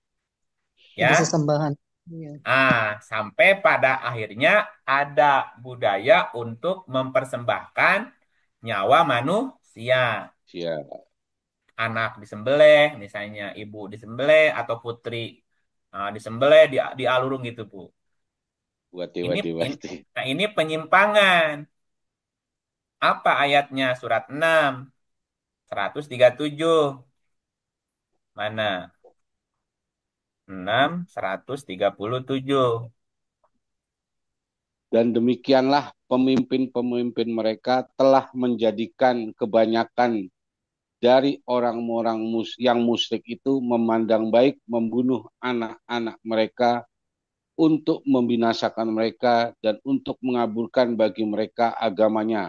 Jadi Ya. sesembahan. Iya. Sampai pada akhirnya ada budaya untuk mempersembahkan nyawa manusia. Siap. Anak disembelih, misalnya ibu disembelih atau putri disembelih di alurung gitu, Bu. Wati, Ini, wati, ini wati. nah ini penyimpangan. Apa ayatnya? Surat 6, 137. Mana? 6, 137. Dan demikianlah pemimpin-pemimpin mereka telah menjadikan kebanyakan dari orang-orang yang musyrik itu memandang baik membunuh anak-anak mereka untuk membinasakan mereka dan untuk mengaburkan bagi mereka agamanya.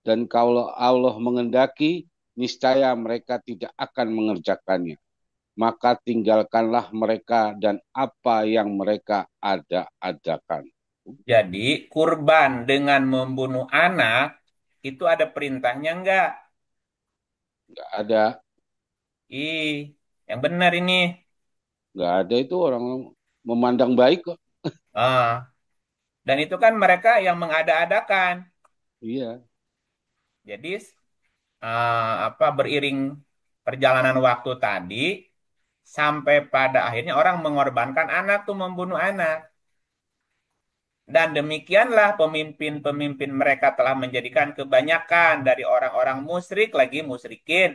Dan kalau Allah mengendaki, niscaya mereka tidak akan mengerjakannya. Maka tinggalkanlah mereka dan apa yang mereka ada-adakan. Jadi kurban dengan membunuh anak itu ada perintahnya enggak? Nggak ada, Ih, yang benar ini. nggak ada itu orang memandang baik kok. Ah, dan itu kan mereka yang mengada-adakan. Iya, Jadi apa beriring perjalanan waktu tadi sampai pada akhirnya orang mengorbankan anak tuh membunuh anak. Dan demikianlah pemimpin-pemimpin mereka telah menjadikan kebanyakan dari orang-orang musyrik lagi musyrikin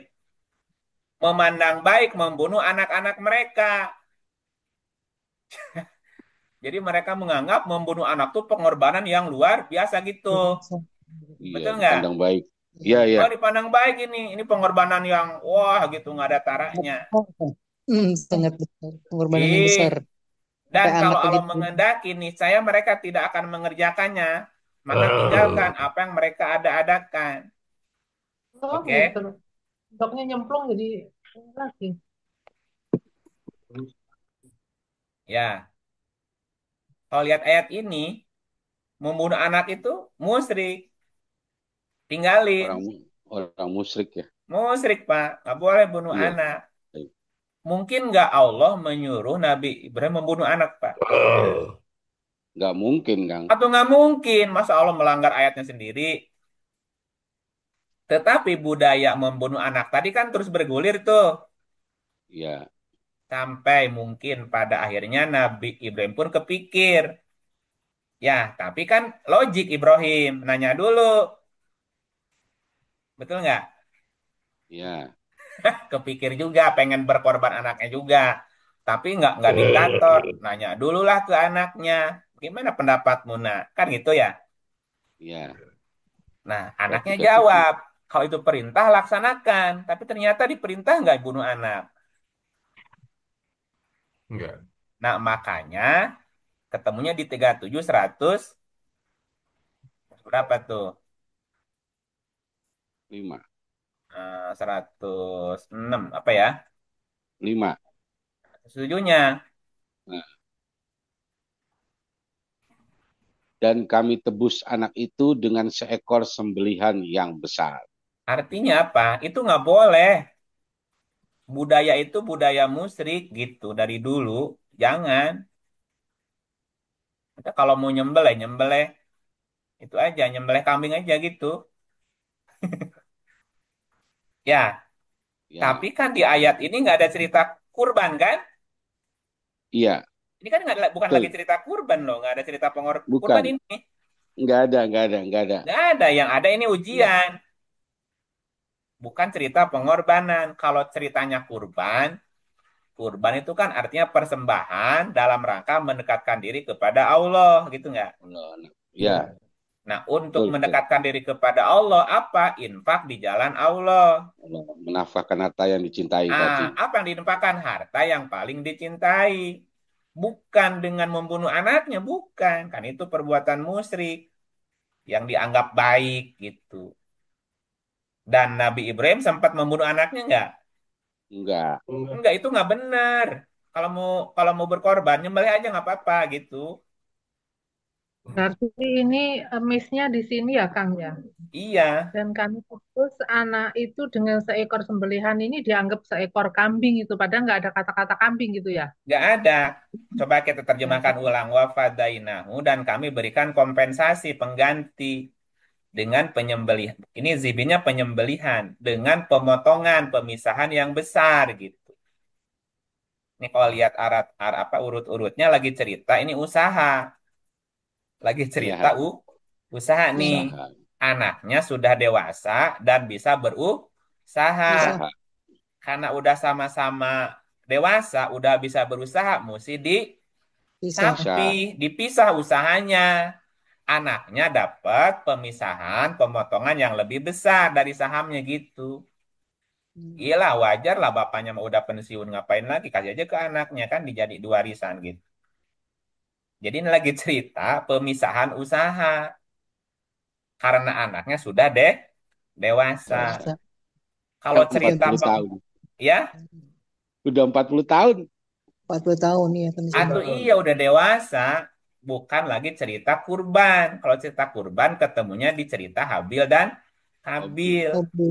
memandang baik membunuh anak-anak mereka. Jadi mereka menganggap membunuh anak itu pengorbanan yang luar biasa gitu. iya Betul nggak? dipandang baik. Iya, iya, Oh, dipandang baik ini pengorbanan yang wah gitu nggak ada taranya. Sangat besar. Pengorbanan yang Ih, besar. dan Sampai kalau anak Allah begitu. mengendaki nih, saya mereka tidak akan mengerjakannya. Maka tinggalkan apa yang mereka ada-adakan. Oh Oke? gitu. Doknya nyemplung jadi lagi. Ya, kalau lihat ayat ini, membunuh anak itu musyrik. orang Tinggalin. orang musyrik ya. Musyrik, Pak. Nggak boleh bunuh Iya, anak. Mungkin nggak Allah menyuruh Nabi Ibrahim membunuh anak, Pak? nggak mungkin, Kang. Atau nggak mungkin, masa Allah melanggar ayatnya sendiri? Tetapi budaya membunuh anak tadi kan terus bergulir tuh. Iya, Sampai mungkin pada akhirnya Nabi Ibrahim pun kepikir. Ya, tapi kan logik Ibrahim. Nanya dulu. Betul nggak? iya, Kepikir juga pengen berkorban anaknya juga. Tapi nggak diktator. Nanya dululah ke anaknya. Gimana pendapatmu, nak? Kan gitu ya. iya. Nah, anaknya Logika tujuh. jawab. Kalau itu perintah, laksanakan. Tapi ternyata diperintah nggak bunuh anak. Enggak. Nah, makanya ketemunya di 37 100 berapa tuh? 5, 106 apa ya? 5. Setujunya. Nah, dan kami tebus anak itu dengan seekor sembelihan yang besar. Artinya apa? Itu nggak boleh. Budaya itu budaya musyrik gitu dari dulu. Jangan. Kita kalau mau nyembelih, nyembelih itu aja, nyembelih kambing aja gitu. Ya, Ya, tapi kan di ayat ini nggak ada cerita kurban kan? iya, Ini kan bukan lagi betul. cerita kurban loh, nggak ada cerita kurban Bukan, ini. nggak ada, nggak ada, nggak ada. Nggak ada, yang ada ini Iya, ujian. Bukan cerita pengorbanan. Kalau ceritanya kurban, Kurban itu kan artinya persembahan dalam rangka mendekatkan diri kepada Allah, gitu nggak? Allah. Ya, Ya, Nah, untuk betul, betul. mendekatkan diri kepada Allah, apa? Infak di jalan Allah. Allah menafkahkan harta yang dicintai Ah, tadi. apa yang dinimpakan? Harta yang paling dicintai. Bukan dengan membunuh anaknya, bukan. Kan itu perbuatan musyrik yang dianggap baik gitu. Dan Nabi Ibrahim sempat membunuh anaknya nggak? Enggak. enggak. Enggak, itu nggak benar. Kalau mau berkorban, nyembelih aja nggak apa-apa gitu. Berarti ini miss-nya di sini ya, Kang ya. Iya, Dan kami putus anak itu dengan seekor sembelihan ini dianggap seekor kambing itu, padahal nggak ada kata-kata kambing gitu ya. nggak ada. Coba kita Ya, terjemahkan ulang. Wafadainahu, dan kami berikan kompensasi pengganti dengan penyembelihan. Ini zibinya penyembelihan dengan pemotongan, pemisahan yang besar gitu. Ini kalau lihat apa urut-urutnya lagi cerita, ini usaha. Lagi cerita Ya, usaha nih. ya, usaha. Anaknya sudah dewasa dan bisa berusaha. bisa Usaha. Karena udah sama-sama dewasa, udah bisa berusaha, mesti bisa. Usaha. dipisah usahanya. Anaknya dapat pemisahan, pemotongan yang lebih besar dari sahamnya gitu. Hmm. Iyalah, wajar lah bapaknya mau udah pensiun, ngapain lagi, kasih aja ke anaknya kan dijadi dua warisan gitu. Jadi ini lagi cerita pemisahan usaha karena anaknya sudah dewasa. Dewasa. Bisa. Kalau Bisa cerita 40 tahun. ya, Udah 40 tahun. 40 tahun ya kan sini. atau Tahun. iya udah dewasa, bukan lagi cerita kurban. Kalau cerita kurban ketemunya di cerita Habil dan Hobi. Habil. Oke.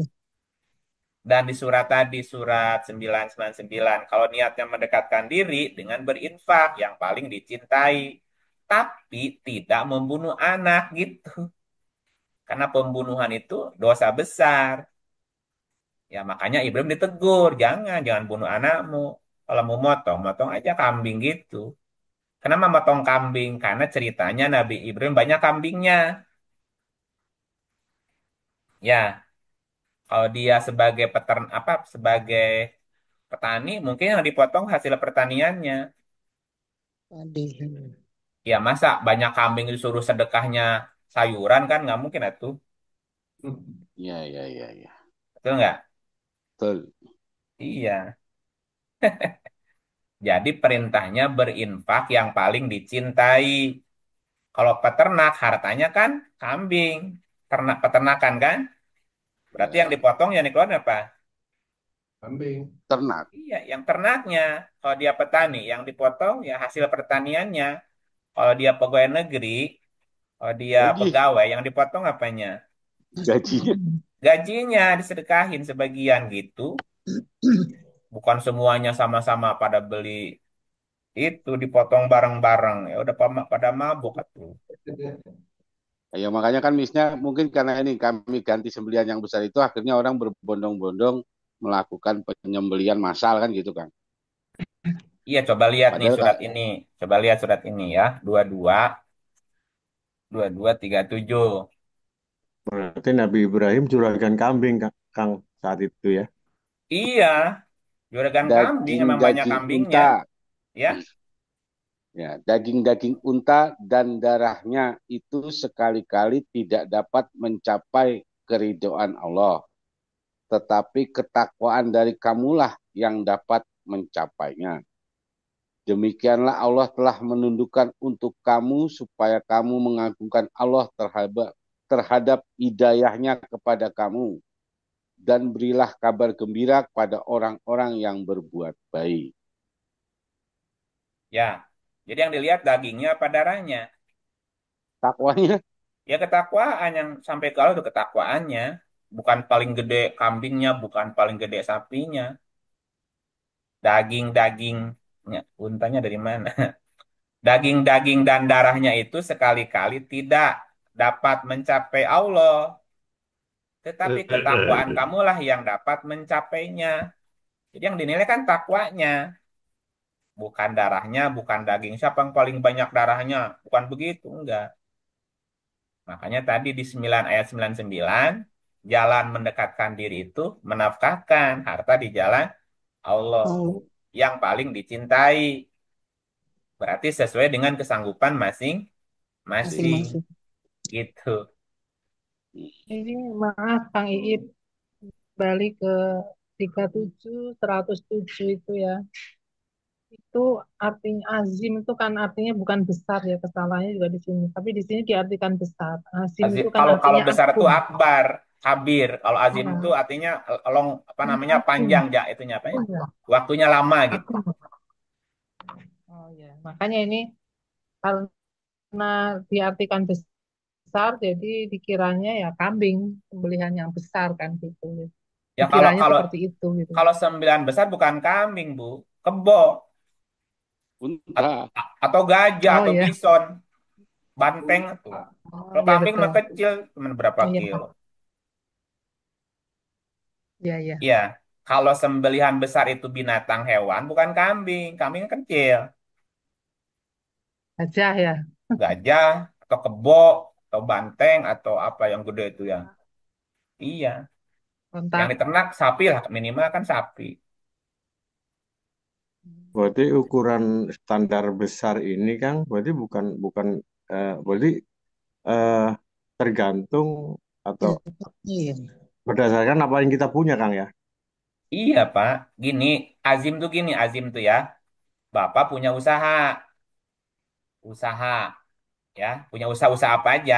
Dan di surat tadi, surat 999, kalau niatnya mendekatkan diri dengan berinfak yang paling dicintai, tapi tidak membunuh anak gitu. Karena pembunuhan itu dosa besar. Ya makanya Ibrahim ditegur, jangan bunuh anakmu. Kalau mau motong, motong aja kambing gitu. Kenapa motong kambing? Karena ceritanya Nabi Ibrahim banyak kambingnya. Ya, kalau dia sebagai sebagai petani, mungkin yang dipotong hasil pertaniannya. Padi. Ya masa banyak kambing disuruh sedekahnya sayuran kan nggak mungkin itu. Ya, ya, ya, ya. Betul nggak? Betul. Iya. Jadi perintahnya berinfak yang paling dicintai. Kalau peternak hartanya kan kambing. Ternak peternakan kan? Berarti yang Ya. dipotong yang dikeluarin apa? Kambing. Ternak. Iya, yang ternaknya. Kalau dia petani, yang dipotong ya hasil pertaniannya. Kalau dia pegawai negeri, kalau dia Gaji. pegawai, yang dipotong apanya? Gajinya. Gajinya disedekahin sebagian gitu. Bukan semuanya sama-sama pada beli itu dipotong bareng-bareng. Ya udah pada mabuk atuh. Ya makanya kan misnya mungkin karena ini kami ganti sembelihan yang besar itu akhirnya orang berbondong-bondong melakukan penyembelihan massal kan gitu kan. Iya, coba lihat nih Padahal surat ini. Coba lihat surat ini ya. 22 2237. Berarti Nabi Ibrahim juragan kambing, Kang, saat itu ya. Iya, juragan kambing emang banyak daging-daging kambingnya, unta, ya. ya, daging-daging unta dan darahnya itu sekali-kali tidak dapat mencapai keridhaan Allah, tetapi ketakwaan dari kamulah yang dapat mencapainya. Demikianlah Allah telah menundukkan untuk kamu supaya kamu mengagungkan Allah terhadap hidayahnya kepada kamu dan berilah kabar gembira kepada orang-orang yang berbuat baik. Ya. Jadi yang dilihat dagingnya apa darahnya? Takwanya. Ya ketakwaan yang sampai kalau itu ketakwaannya. Bukan paling gede kambingnya, bukan paling gede sapinya. Daging-dagingnya, untanya dari mana? Daging-daging dan darahnya itu sekali-kali tidak dapat mencapai Allah. Tetapi ketakwaan kamulah yang dapat mencapainya. Jadi yang dinilai kan takwanya. Bukan darahnya, bukan daging. Siapa yang paling banyak darahnya? Bukan begitu, enggak. Makanya tadi di 9 ayat 99, jalan mendekatkan diri itu menafkahkan harta di jalan Allah. Oh, yang paling dicintai. Berarti sesuai dengan kesanggupan masing-masing. masing-masing. Gitu. Ini maaf Kang Iip, balik ke 37, 107 itu ya. Itu artinya azim itu kan artinya bukan besar ya, kesalahannya juga di sini. Tapi di sini diartikan besar. Azim Azim, itu kan kalau artinya besar itu agung. akbar, kabir. Kalau azim itu Ya, artinya long apa yang namanya agung. panjang ya itunya apa ya? Agung ya, Waktunya lama gitu. agung. Oh ya, makanya ini karena diartikan besar, jadi dikiranya ya kambing, pembelian yang besar kan gitu. Ya kalau Dikiranya kalau seperti itu gitu. kalau sembilan besar bukan kambing, Bu. Kebo Unta. atau gajah Oh atau ya, bison, banteng tuh. oh Kalau ya kambing betul. mah kecil, cuma berapa Oh ya, kilo. ya ya. Iya, kalau sembelihan besar itu binatang hewan, bukan kambing. Kambing kan kecil. Gajah ya. Gajah, atau kebo, atau banteng, atau apa yang gede itu ya. Iya, yang Kontak. diternak sapi lah, minimal kan sapi. Berarti ukuran standar besar ini Kang, berarti bukan bukan berarti eh, tergantung atau Iya. berdasarkan apa yang kita punya Kang ya. Iya, Pak. Gini, Azim tuh ya. Bapak punya usaha ya, punya usaha-usaha apa aja.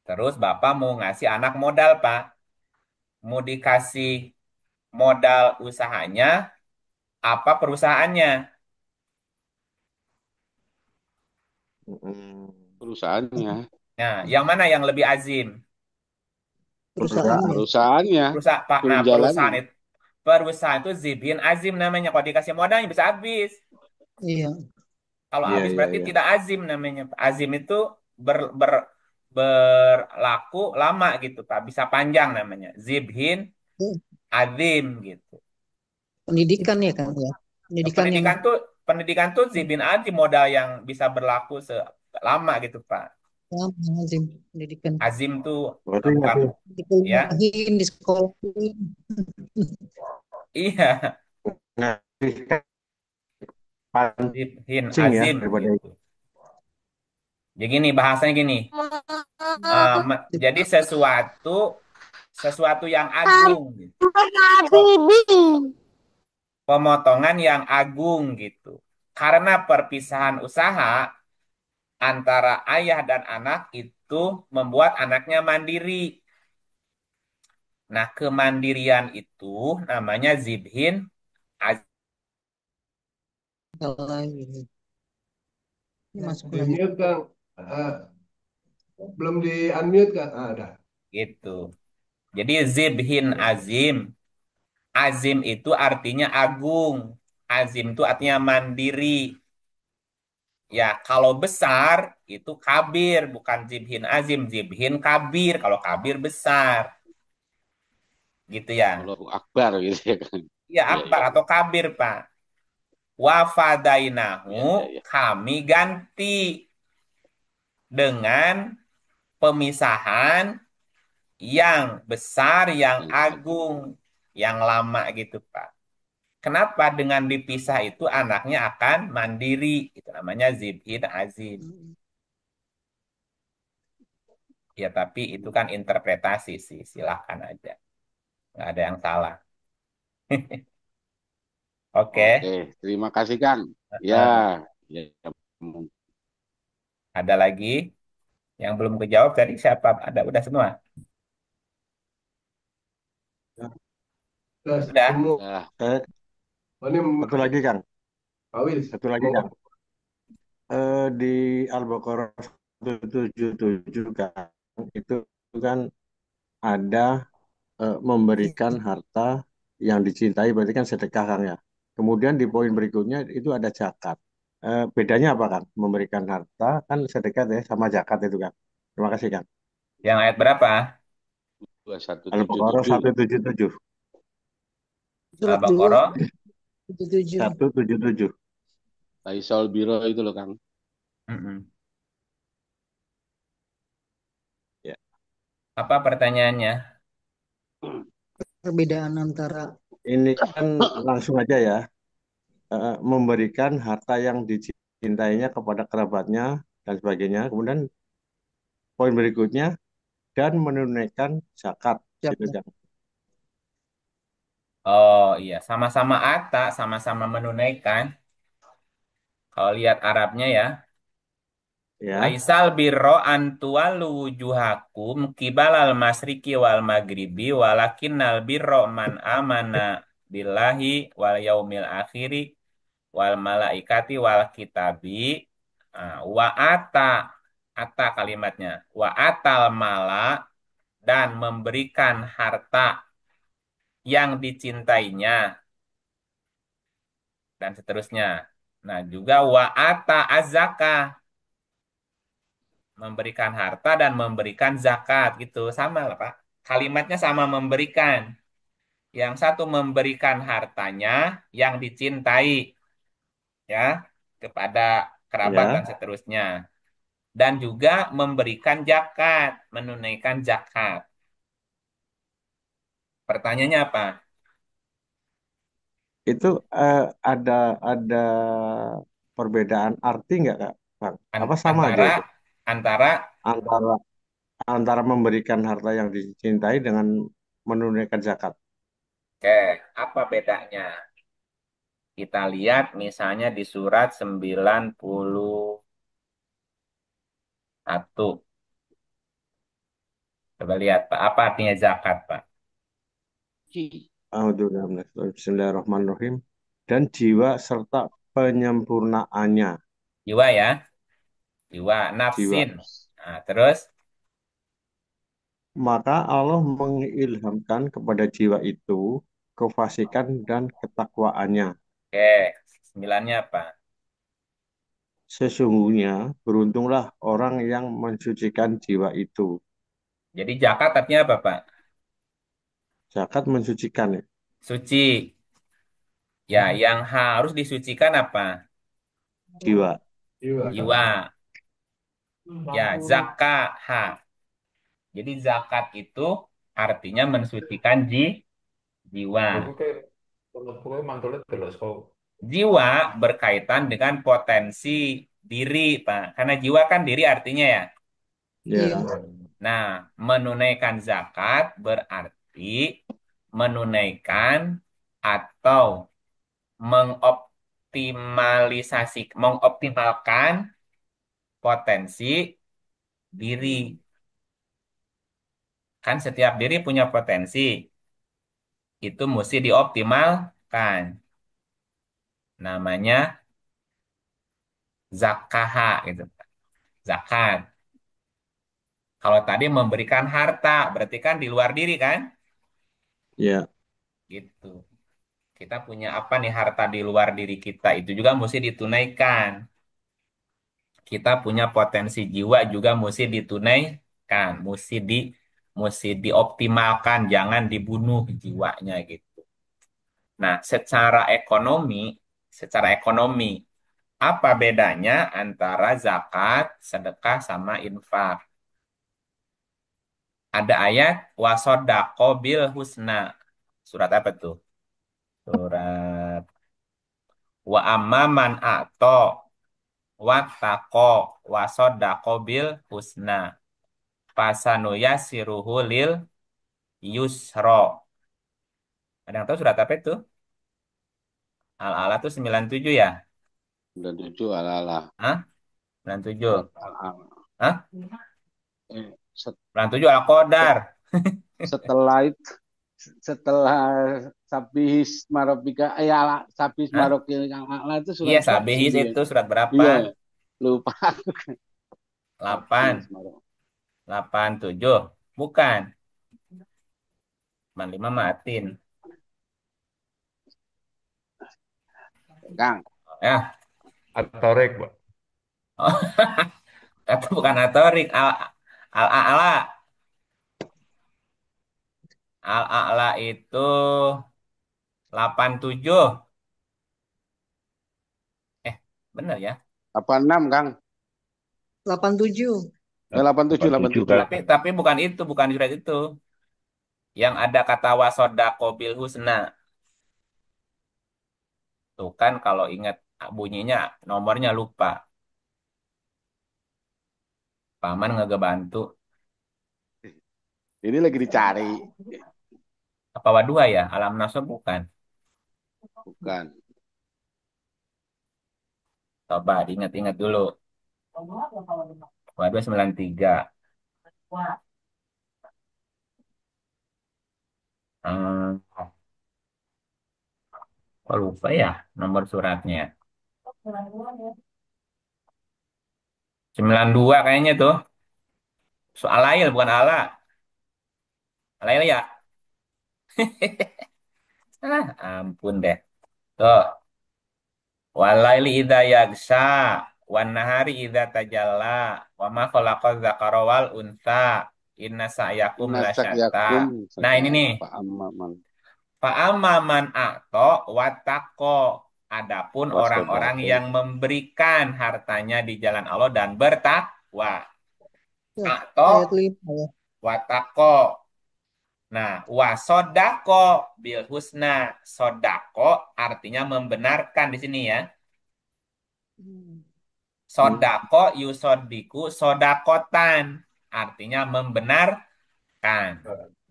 Terus Bapak mau ngasih anak modal, Pak. Mau dikasih modal usahanya, apa perusahaannya? Mm, Perusahaannya. Nah, yang mana yang lebih azim? Perusahaannya. Perusahaannya. Perusahaan, Pak. Suruh Nah, jalanin. perusahaan itu zibin azim namanya. Kalau dikasih modalnya bisa habis. Iya. Kalau iya habis iya berarti iya. tidak azim namanya. Azim itu berlaku lama gitu, Pak. Bisa panjang namanya. Zibhin Oh, azim gitu. pendidikan ya kan ya. Pendidikan yang Pendidikan tuh zibin azim modal yang bisa berlaku lama gitu, Pak. lazim pendidikan. Azim tuh Berarti bukan ngasih ya. Dikuliahin di sekolah. Iya, ngasih zibhin pancing ya azim daripada gitu. Jadi gini bahasanya gini. Jadi sesuatu yang agung gitu. Pemotongan yang agung gitu. Karena perpisahan usaha antara ayah dan anak itu membuat anaknya mandiri. Nah, kemandirian itu namanya zibhin azim. Sekolah gitu. Ini Ya, masuk di lagi. mute Kang. Ah, belum di unmute Kang. Ah, ada. Gitu. Jadi zibhin azim. Azim itu artinya agung. Azim itu artinya mandiri. Ya, kalau besar itu kabir, bukan zibhin azim. Zibhin kabir. Kalau kabir besar. Gitu ya. Allahu Akbar gitu ya kan. Ya, Iya, akbar iya, iya. atau kabir, Pak. Wafadainahu, Iya, iya, iya. kami ganti dengan pemisahan yang besar, yang Yang agung. agung, yang lama gitu, Pak. Kenapa dengan dipisah itu anaknya akan mandiri? Itu namanya zibhin azim. Ya, tapi itu kan interpretasi sih. Silahkan aja. Nggak ada yang salah. Oke, Oke. terima kasih Kang. Ya, Eh, ya, mungkin. ada lagi yang belum kejawab tadi siapa? Ada udah semua. Terus Udah. semua. Ya, saya Oh, ini satu lagi Kang, Pak Wils. satu lagi Monggo. Kang. Di Al-Baqarah 177 Kang, itu kan ada memberikan harta yang dicintai berarti kan sedekah Kang ya. Kemudian di poin berikutnya itu ada zakat. Bedanya apa Kang? Memberikan harta kan sedekah ya sama zakat itu Kang. Terima kasih Kang. Yang ayat berapa? 2177. Al-Baqarah 177. Surat 2, Al-Baqarah. 77. 177. Laisal Biro itu loh Kang. Mm-mm. Ya. Apa pertanyaannya? Perbedaan antara Ini kan langsung aja ya. memberikan harta yang dicintainya kepada kerabatnya dan sebagainya. Kemudian poin berikutnya dan menunaikan zakat gitu Zakat. kan. Oh iya, sama-sama ata, sama-sama menunaikan. Kalau lihat Arabnya ya. Ya, Laisal birro antuwalu wujuhakum kibalal masriki wal magribi walakinnal birro man amana billahi wal yaumil akhiri wal malaikati wal kitabi. Wa ata kalimatnya wa atal mala dan memberikan harta yang dicintainya dan seterusnya. Nah, juga wa ata az-zakah memberikan harta dan memberikan zakat gitu sama lah Pak. Kalimatnya sama memberikan. Yang satu memberikan hartanya yang dicintai ya kepada kerabat dan ya. seterusnya. Dan juga memberikan zakat, menunaikan zakat. Pertanyaannya apa? Itu ada perbedaan arti nggak Kak? Bang? Apa sama aja Antara itu? antara Antara antara memberikan harta yang dicintai dengan menunaikan zakat. oke, apa bedanya? Kita lihat misalnya di surat 91. Coba lihat Pak, apa artinya zakat Pak? Bismillahirrahmanirrahim. Dan jiwa serta penyempurnaannya. Jiwa ya, jiwa, Jiwa. nafsin. Nah, terus, Maka Allah mengilhamkan kepada jiwa itu kefasikan dan ketakwaannya. oke, sembilannya apa? Sesungguhnya beruntunglah orang yang mensucikan jiwa itu. Jadi zakat artinya apa Pak? Zakat mensucikan ya, Suci. Ya, yang harus disucikan apa? jiwa. Jiwa. Jiwa. Ya, zakah. Jadi zakat itu artinya mensucikan jiwa. Buku ke buku mantulnya terus kok. Jiwa berkaitan dengan potensi diri, Pak. Karena jiwa kan diri artinya ya. Iya. Ya, Nah, menunaikan zakat berarti menunaikan atau mengoptimalkan potensi diri. Kan setiap diri punya potensi, itu mesti dioptimalkan. Namanya zakaha gitu. Zakat. Kalau tadi memberikan harta, berarti kan di luar diri kan? ya, Gitu. Kita punya apa nih harta di luar diri kita, itu juga mesti ditunaikan. Kita punya potensi jiwa juga mesti ditunaikan, mesti dioptimalkan, jangan dibunuh jiwanya gitu. Nah, secara ekonomi, apa bedanya antara zakat, sedekah sama infak? Ada ayat wasodako bil husna. Surat apa tuh? Surat wa amman ato wattaqo wasodako bil husna. Fasanuya siruhu lil yusro. Ada yang tahu surat apa itu? Al-Ala tuh 97 ya? Dan tujuh ala-ala. Hah? 97. Surat Al-A'la. Hah? Eh, set- 97 set- Al-Qadar. setelah itu, setelah Sabihis Marobika, ala Sabihis Hah? Marobika yang ala itu Iya, surat berapa Sabihis sembilan? itu surat berapa? Iya, lupa. 8. Sabihis Marobika. 87. Bukan. Cuman 5 matin. Kang, Ya. Atorek, Pak. Oh, itu bukan atorik. Al-A'la. Al-A'la itu 87. Eh, benar ya? 86 Kang. 87. 87, 87 87. Kak. Tapi bukan itu, bukan surat itu. Yang ada kata wasodako bil husna. Tuh kan kalau ingat bunyinya nomornya lupa. Paman nggak bantu. Ini lagi dicari. Apa wadua ya? Alam nasab bukan. Bukan. Coba diingat-ingat dulu. Wadua 93. Hmm, kok lupa ya nomor suratnya? 92 kayaknya tuh. Soal lail bukan ala. Lail ya? Ampun deh. Tuh. Walaili idza yagsha wan nahari idza tajalla wa ma khalaqaz dzakara wal untha inna sa'yakum Nasak lasyatta. yakum Nah, ini nih. Pak Amaman Fa'amman a'to wattaqo. Adapun orang-orang wasodako. yang memberikan hartanya di jalan Allah dan bertakwa. Ya, A'to ayat 5 ya. wattaqo. Nah, wasodako bil husna. Sodako artinya membenarkan di sini ya. Hmm. Sodako yusodiku sodakotan. Artinya membenarkan.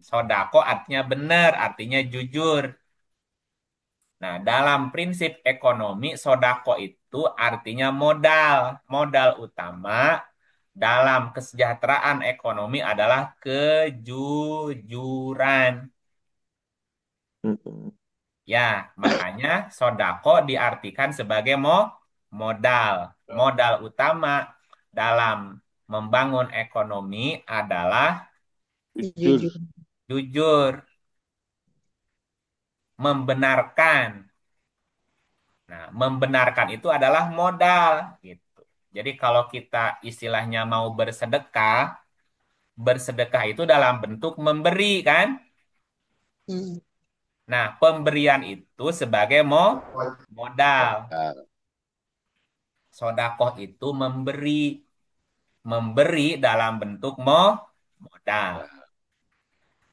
Sodako artinya benar, artinya jujur. Nah, dalam prinsip ekonomi, sodako itu artinya modal. Modal utama dalam kesejahteraan ekonomi adalah kejujuran. Mm-mm. Ya, makanya sodako diartikan sebagai modal. Modal utama dalam membangun ekonomi adalah Jujur. Jujur. jujur, membenarkan. Nah, membenarkan itu adalah modal gitu. Jadi kalau kita istilahnya mau bersedekah, bersedekah itu dalam bentuk memberi kan? Hmm. Nah, pemberian itu sebagai modal. Nah, Sodakoh itu memberi, memberi dalam bentuk modal.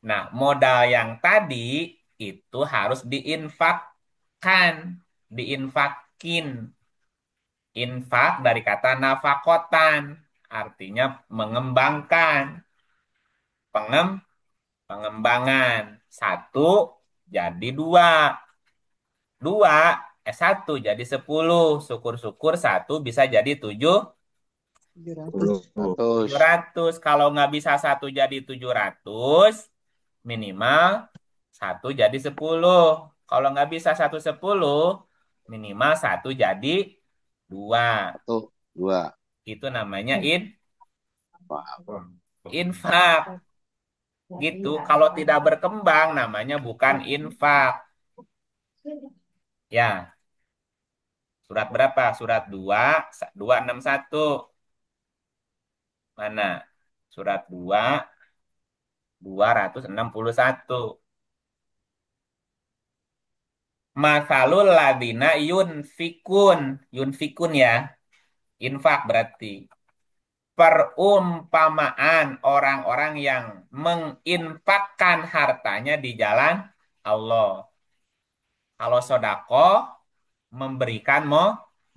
Nah, modal yang tadi itu harus diinfakkan, diinfakin. Infak dari kata nafakotan, artinya mengembangkan, pengembangan. Satu jadi dua, dua, satu jadi 10. Syukur-syukur satu bisa jadi 700. 100. 700. Kalau nggak bisa satu jadi 700, minimal satu jadi 10. Kalau nggak bisa satu 10, minimal satu jadi dua. 1, 2. Itu namanya Pak. infak. Gitu. Kalau tidak berkembang namanya bukan infak. Ya, surat berapa? Surat 2, 261. Mana? Surat 2, 261. Masalul ladina yunfikun. Yunfikun ya. Infak berarti. Perumpamaan orang-orang yang menginfakkan hartanya di jalan Allah. Kalau sodako memberikan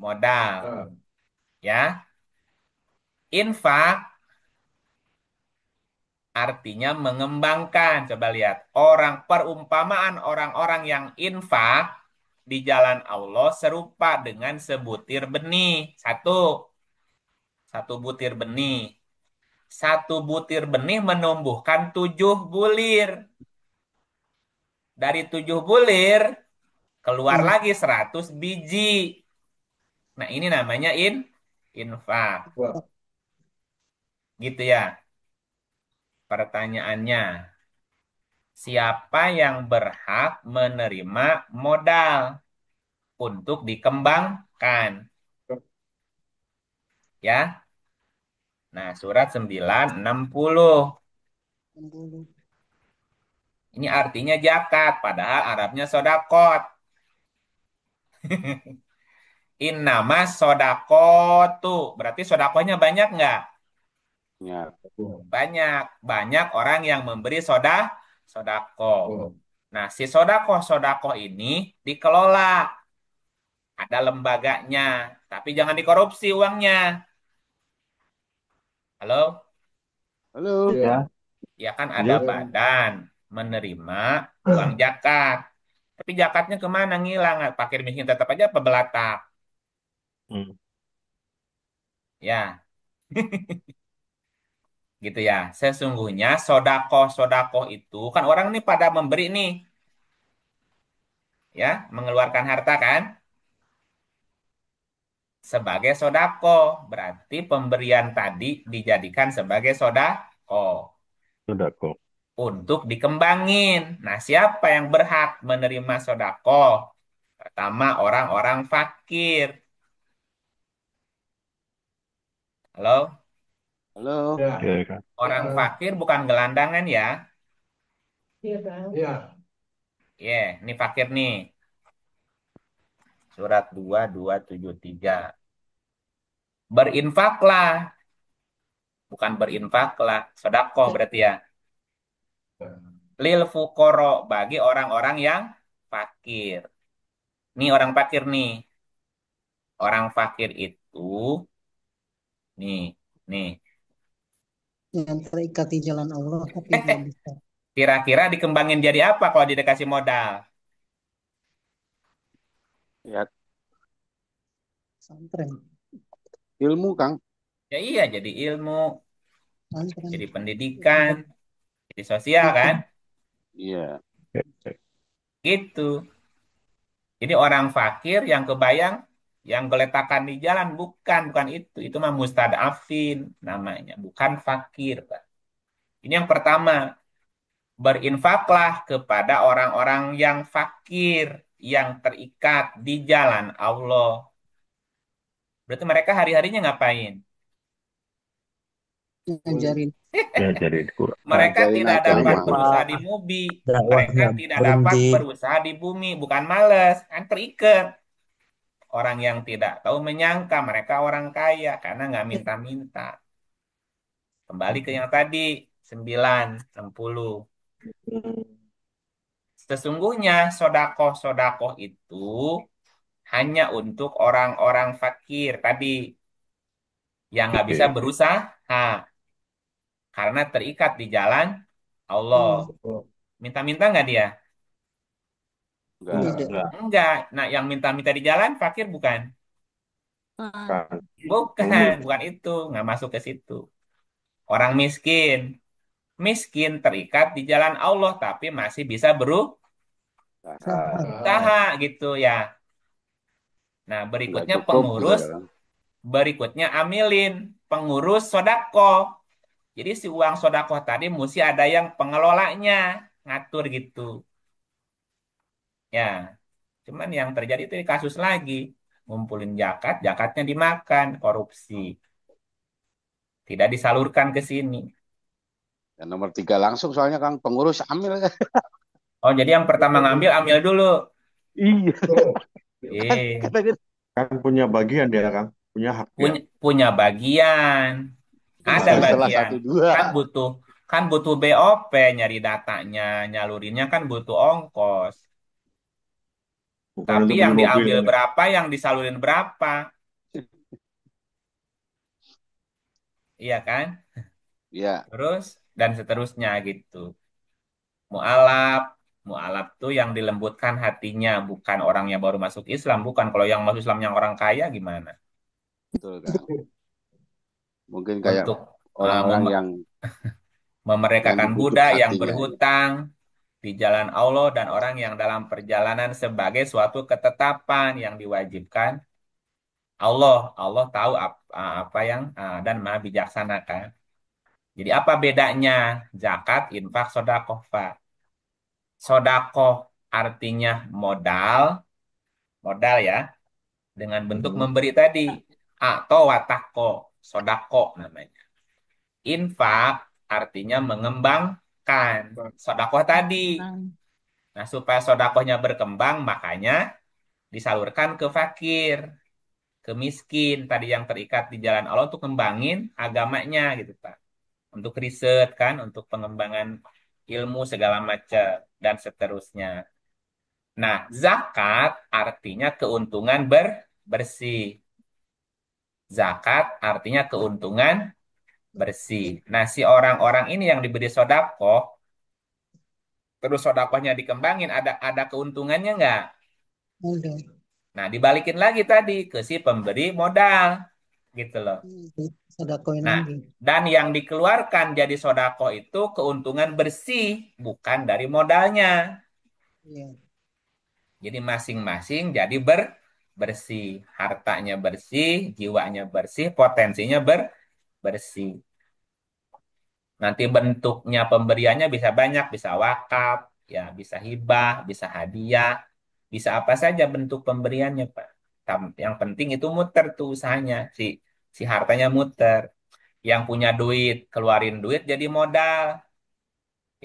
modal. Ya, infak artinya mengembangkan. Coba lihat, perumpamaan orang-orang yang infak di jalan Allah serupa dengan sebutir benih. Satu butir benih. Satu butir benih menumbuhkan 7 bulir. Dari 7 bulir, keluar Hmm. lagi 100 biji. Nah, ini namanya infak. Gitu ya pertanyaannya. Siapa yang berhak menerima modal untuk dikembangkan? Ya. Nah, surat 960. 60. Ini artinya zakat, padahal Arabnya sodakot. Innama sodakotu. Berarti sodakohnya banyak nggak? Ya. Banyak. Banyak orang yang memberi sodako. Nah, si sodakoh-sodakoh ini dikelola. ada lembaganya, tapi jangan dikorupsi uangnya. Halo? Halo. Ya, Ya kan ada lanjut. badan menerima uang zakat. Tapi zakatnya kemana ngilang? Fakir miskin tetap aja pebelatak. Hmm. Ya, gitu ya. Sesungguhnya sodako-sodako itu kan orang nih pada memberi nih, ya, mengeluarkan harta kan sebagai sodako. Berarti pemberian tadi dijadikan sebagai sodako Sudah kok. untuk dikembangin. Nah, siapa yang berhak menerima sodako? Pertama, orang-orang fakir. Halo? Halo. Ya. Ya, Kang. Orang fakir bukan gelandangan ya. Ya. Ini fakir nih. Surat 2273. Berinfaklah, bukan berinfaklah. Sedekah berarti ya. Lil fukoro, bagi orang-orang yang fakir. Nih orang fakir nih. Orang fakir itu, nih, nih. Yang terikat di jalan Allah tapi nggak bisa Kira-kira dikembangin jadi apa kalau dikasih modal? Ya, santren, ilmu, Kang. Ya iya, jadi ilmu, santren, jadi pendidikan, jadi sosial kan? itu Iya. Ya, ya. Gitu. Jadi orang fakir yang kebayang yang geletakan di jalan bukan itu. Itu mah mustadafin namanya, bukan fakir, Pak. Ini yang pertama, berinfaklah kepada orang-orang yang fakir yang terikat di jalan Allah. Berarti mereka hari-harinya ngapain? ngajarin Ya, jadi Quran. Mereka Ngajarin tidak agama. dapat Apa berusaha di bumi. Mereka dakwahnya tidak dapat berhenti? berusaha di bumi, bukan males, kan terikat. Orang yang tidak tahu menyangka mereka orang kaya karena nggak minta-minta. Kembali ke yang tadi, 960. Sesungguhnya sodakoh-sodakoh itu hanya untuk orang-orang fakir tadi yang nggak bisa Oke. berusaha karena terikat di jalan Allah. Minta-minta nggak dia? Enggak. tidak Enggak. Enggak. Nah, yang minta-minta di jalan fakir bukan? Kan. Bukan, Umum. bukan itu. Nggak masuk ke situ. Orang miskin. Miskin terikat di jalan Allah tapi masih bisa Nah, saham berusaha gitu ya. Nah, enggak berikutnya cukup gitu pengurus, ya, Kang. berikutnya amilin, pengurus sodako. Jadi si uang sodako tadi mesti ada yang pengelolanya, ngatur gitu. Ya, cuman yang terjadi itu kasus lagi. Ngumpulin zakat, zakatnya dimakan, korupsi. Tidak disalurkan ke sini. Yang nomor 3 langsung soalnya, Kang, pengurus amil. Oh, jadi yang pertama ngambil, ambil dulu. Iya. Kan Eh, kata gitu. Kan punya bagian dia, Kang. Punya hak dia. punya bagian. Ada Setelah bagian. satu dua. Kan butuh kan butuh BOP nyari datanya, nyalurinnya kan butuh ongkos. Bukan Tapi untuk yang beli mobil. diambil berapa, yang disalurin berapa, iya kan? Ya, Terus dan seterusnya gitu. Mu'alaf, mu'alaf tuh yang dilembutkan hatinya, bukan orang yang baru masuk Islam, bukan. Kalau yang masuk Islam yang orang kaya gimana? betul, Kang. Mungkin kayak Untuk uh, orang-orang mem- yang memerdekakan dibutuh budak yang hatinya. berhutang di jalan Allah dan orang yang dalam perjalanan sebagai suatu ketetapan yang diwajibkan Allah. Allah tahu apa yang dan Maha bijaksana kan. Jadi apa bedanya zakat, infak, sodakoh, Pak? Sodakoh artinya modal, modal ya, dengan bentuk Mhm. memberi tadi, atau watako, sodako namanya. Infak artinya mengembangkan, sodakoh tadi. Nah, supaya sodakohnya berkembang, makanya disalurkan ke fakir, ke miskin, tadi yang terikat di jalan Allah untuk kembangin agamanya gitu, Pak. Untuk riset kan, untuk pengembangan ilmu segala macam dan seterusnya. Nah, zakat artinya keuntungan bersih. Zakat artinya keuntungan bersih. Nah, si orang-orang ini yang diberi sodakoh, terus sodakohnya dikembangin, ada keuntungannya nggak? Ada. Nah, dibalikin lagi tadi ke si pemberi modal, gitu loh. Ada koin Nah, lagi. dan yang dikeluarkan jadi sodakoh itu keuntungan bersih, bukan dari modalnya. Iya. Jadi masing-masing jadi bersih. Hartanya bersih, jiwanya bersih, potensinya bersih. Nanti bentuknya pemberiannya bisa banyak, bisa wakaf, ya bisa hibah, bisa hadiah, bisa apa saja bentuk pemberiannya, Pak. Yang penting itu muter tuh usahanya, si hartanya muter. Yang punya duit, keluarin duit jadi modal,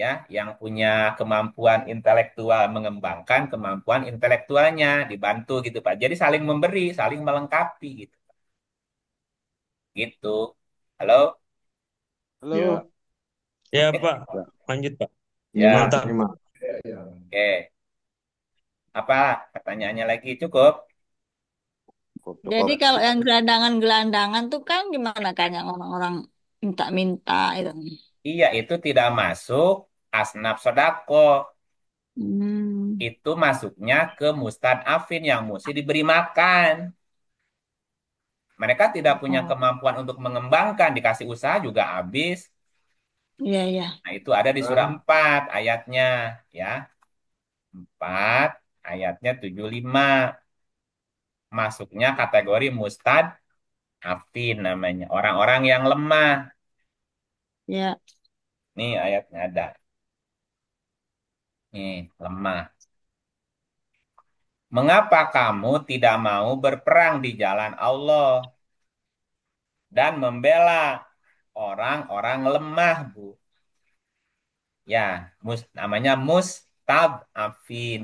ya. Yang punya kemampuan intelektual mengembangkan kemampuan intelektualnya, dibantu gitu, Pak. Jadi saling memberi, saling melengkapi gitu. Gitu. Halo? Halo. Ya, Ya, Pak. Ya, Lanjut, Pak. Ya, Mantap. Nyimak. ya, ya. oke. Apa pertanyaannya lagi? Cukup? Jadi cukup. kalau yang gelandangan-gelandangan tuh kan gimana kan yang orang-orang minta-minta itu. Iya, itu tidak masuk asnaf sodako. Hmm. Itu masuknya ke mustadafin yang mesti diberi makan. Mereka tidak punya Oh, kemampuan untuk mengembangkan, dikasih usaha juga habis. iya, iya. Nah, itu ada di surah Ah, 4 ayatnya, ya. 4 ayatnya 75. Masuknya kategori mustadafin namanya. Orang-orang yang lemah. Ya, Nih ayatnya ada. Nih, lemah. Mengapa kamu tidak mau berperang di jalan Allah dan membela orang-orang lemah, Bu? Ya, namanya mustad'afin.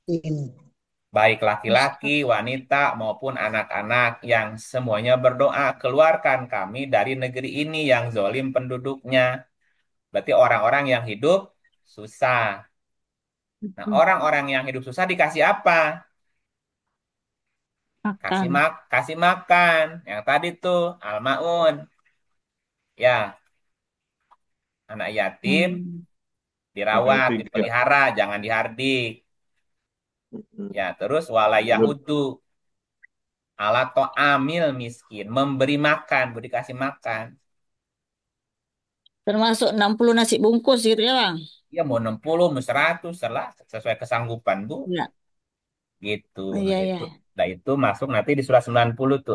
In. Baik laki-laki, wanita, maupun anak-anak yang semuanya berdoa, keluarkan kami dari negeri ini yang zolim penduduknya. Berarti orang-orang yang hidup susah. Nah, mm, orang-orang yang hidup susah dikasih apa? makan. Kasih makan. Yang tadi tuh, al-ma'un. Ya, anak yatim Hmm. Ada dirawat, tiga. dipelihara, jangan dihardik. Mm-mm. Ya, terus wala Leb- yahudu ala to'amil miskin, memberi makan, beri kasih makan. Termasuk 60 nasi bungkus gitu ya, Bang? Ya mau 60, mau 100, lah sesuai kesanggupan, Bu. Ya. Gitu. Oh, Nah, iya, itu. iya. Nah, itu masuk nanti di surah 90 tuh.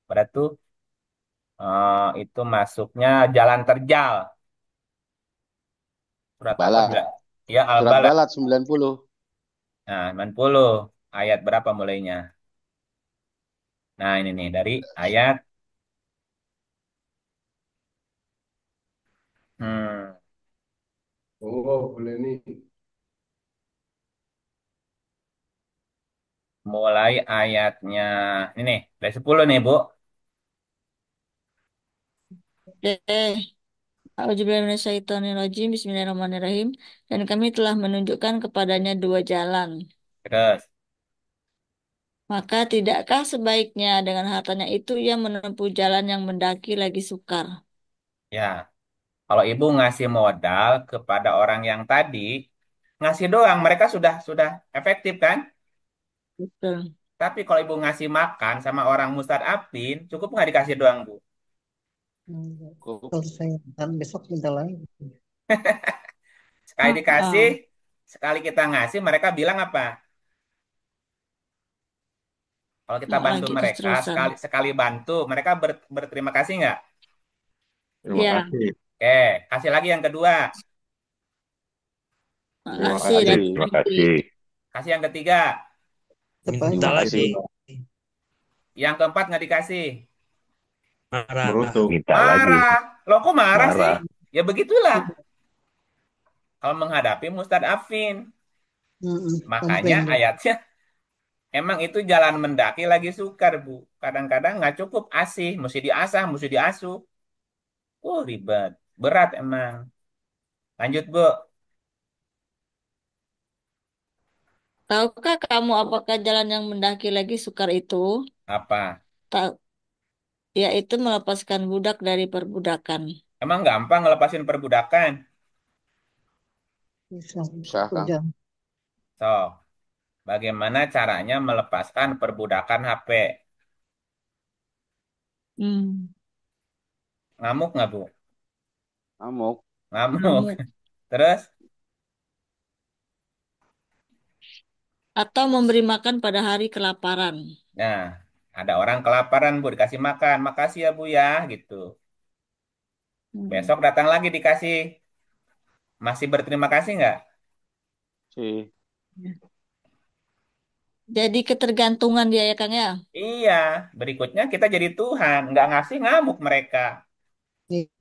Pada tuh itu masuknya jalan terjal. Surat apa? Balat. Ya, Surat Al-Balad. Balat 90. Nah, 90. Ayat berapa mulainya? Nah, ini nih dari ayat hmm, oh, boleh nih. mulai ayatnya ini nih, dari 10 nih, Bu. Oke. A'udzubillahiminasyaitonirrajim. Bismillahirrahmanirrahim. Dan kami telah menunjukkan kepadanya dua jalan. Terus, Maka tidakkah sebaiknya dengan hartanya itu ia menempuh jalan yang mendaki lagi sukar? ya, kalau Ibu ngasih modal kepada orang yang tadi, ngasih doang, mereka sudah efektif kan? Betul. Tapi kalau Ibu ngasih makan sama orang mustadafin, cukup nggak dikasih doang, Bu? Enggak. Cukup. Kalau saya kan besok minta lagi. Sekali Ah, dikasih, ah. sekali kita ngasih, mereka bilang apa? Kalau kita Nggak bantu lagi mereka, terus-terusan. sekali sekali bantu, mereka berterima kasih nggak? Terima Ya, kasih. Oke, kasih lagi yang kedua. Terima makasih kasih. dan Terima berhenti. kasih. Kasih yang ketiga. Minta Terima Sepanjang. kasih. lagi. Yang keempat nggak dikasih. Marah. Berutuk. Minta lagi. Marah. Loh kok marah sih? Marah. Ya begitulah. Kalau menghadapi mustadafin. Makanya Komplain dia. ayatnya emang itu jalan mendaki lagi sukar, Bu. Kadang-kadang nggak cukup asih, mesti diasah, mesti diasuh. Ribet. Berat emang. Lanjut, Bu. Tahukah kamu apakah jalan yang mendaki lagi sukar itu? Apa? Tahu, yaitu melepaskan budak dari perbudakan. Emang gampang ngelepasin perbudakan? Bisa, Bisa, Kang. udah. So, bagaimana caranya melepaskan perbudakan HP? Hmm. Ngamuk nggak, Bu? Ngamuk. Ngamuk. Ngamuk. Terus? Atau memberi makan pada hari kelaparan. Nah, ada orang kelaparan, Bu, dikasih makan. Makasih ya, Bu ya, gitu. Hmm. Besok datang lagi dikasih. Masih berterima kasih nggak? Sih. Jadi ketergantungan dia ya Kang ya. Iya, berikutnya kita jadi Tuhan. Nggak ngasih ngamuk mereka.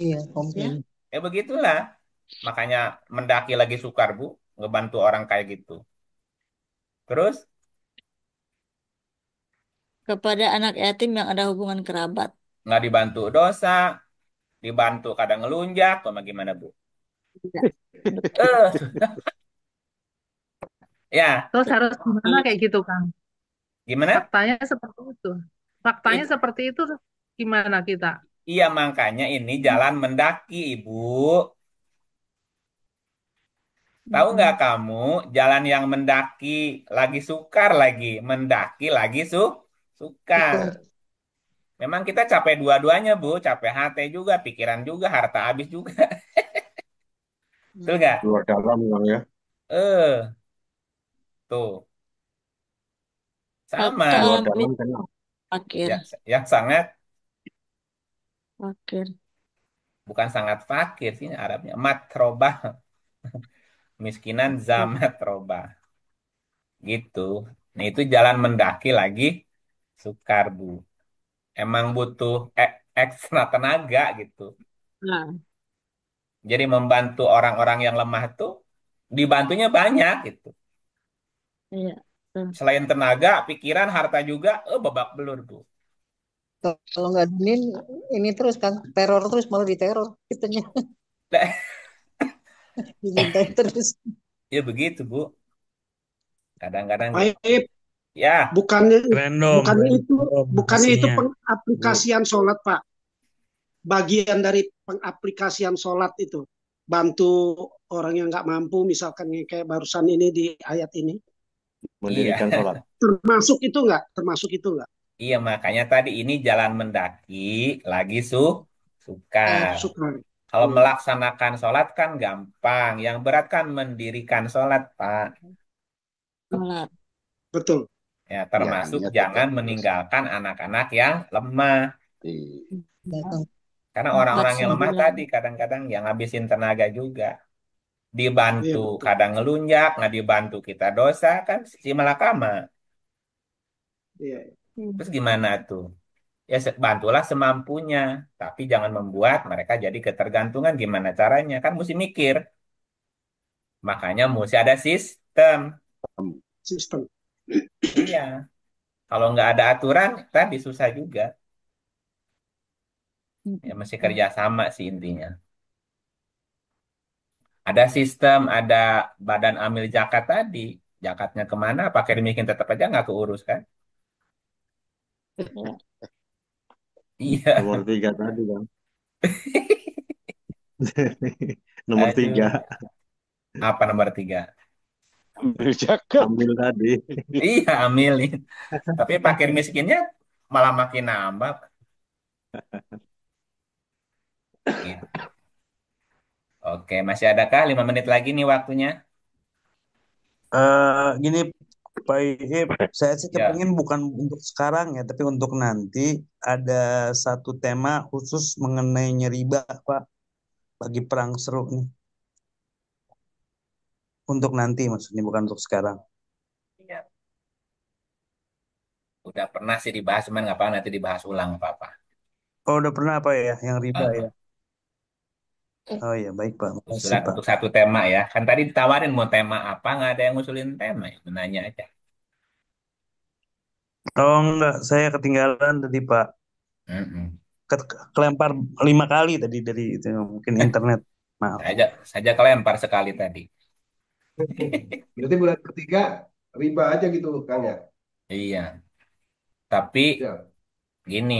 Iya, komplain. Ya. Begitulah. Makanya mendaki lagi sukar, Bu. Ngebantu orang kayak gitu. Terus, Kepada anak yatim yang ada hubungan kerabat. nggak dibantu dosa. Dibantu kadang ngelunjak. Apa gimana, Bu? Tidak. Eh, ya, Terus harus gimana kayak gitu, Kang? gimana? Faktanya seperti itu. Faktanya It- seperti itu, terus gimana kita? iya, makanya ini jalan mendaki, Ibu. Tahu nggak Mm-mm. kamu jalan yang mendaki lagi sukar lagi, mendaki lagi sukar. Betul. Memang kita capek dua-duanya, Bu. Capek hati juga, pikiran juga, harta habis juga. Betul Hmm. nggak? Luar dalam Kang ya. Eh, tuh. Atau Sama. Luar orang dalam miskin kenal. fakir. Ya, yang sangat, Fakir. bukan sangat fakir sih Arabnya. Matrobah. Miskinan zamat robah. Gitu. Nah, itu jalan mendaki lagi sukar, Bu. Emang butuh ekstra tenaga gitu. Nah, Jadi membantu orang-orang yang lemah tuh dibantunya banyak gitu. iya. Tuh. Selain tenaga, pikiran, harta juga, babak belur, Bu. Kalau nggak ini terus kan teror terus malah diteror kitanya dimintain terus. Ya begitu, Bu. Kadang-kadang gitu. Baik, Ya, bukannya Random, bukannya itu random bukannya itu pastinya. Bu, pengaplikasian sholat, Pak. Bagian dari pengaplikasian sholat itu. Bantu orang yang nggak mampu, misalkan kayak barusan ini di ayat ini. iya. Mendirikan sholat. Termasuk itu nggak? Termasuk itu nggak? Iya, makanya tadi ini jalan mendaki lagi sukar. Suka. Kalau Iya, melaksanakan sholat kan gampang. Yang berat kan mendirikan sholat, Pak. Sholat. betul. Ya, ya termasuk niat tetap jangan harus. meninggalkan anak-anak yang lemah. Iya. Datang. Karena Empat orang-orang yang lemah sembilan. tadi kadang-kadang yang ngabisin tenaga juga. Iya, Dibantu betul. kadang ngelunjak, nggak dibantu kita dosa kan si malakama. Iya. Terus gimana tuh? Ya bantulah semampunya, tapi jangan membuat mereka jadi ketergantungan. Gimana caranya? Kan mesti mikir. Makanya mesti ada sistem. Sistem. Iya. Kalau nggak ada aturan, tadi susah juga. Ya mesti kerjasama sih intinya. Ada sistem, ada badan amil zakat tadi. Zakatnya kemana? Pakai miskin tetap aja nggak keurus kan? Ya. Iya. Nomor 3 tadi kan. Nomor Aduh. 3 Apa nomor 3? Ambil jagat. ambil tadi. Iya, amilin. Tapi fakir miskinnya malah makin nambah. Gitu. Oke, masih adakah 5 menit lagi nih waktunya? Gini, Pak Ihip, saya sih Ya, kepingin bukan untuk sekarang ya, tapi untuk nanti ada satu tema khusus mengenai nyeriba, Pak, bagi perang seru nih. Untuk nanti maksudnya, bukan untuk sekarang. iya. Udah pernah sih dibahas, cuman nggak apa nanti dibahas ulang apa-apa. Oh, udah pernah apa ya, yang riba ya? Eh, Oh ya, baik Pak, makasih usulan Pak. untuk satu tema ya. Kan tadi ditawarin mau tema apa, nggak ada yang ngusulin tema ya. Menanya aja. Oh enggak, saya ketinggalan tadi Pak. Mm-mm. Kelempar 5 kali tadi dari itu, mungkin internet. Maaf. Saja kelempar sekali tadi. Berarti bulan ketiga riba aja gitu Kang ya. Iya, tapi Ya. gini,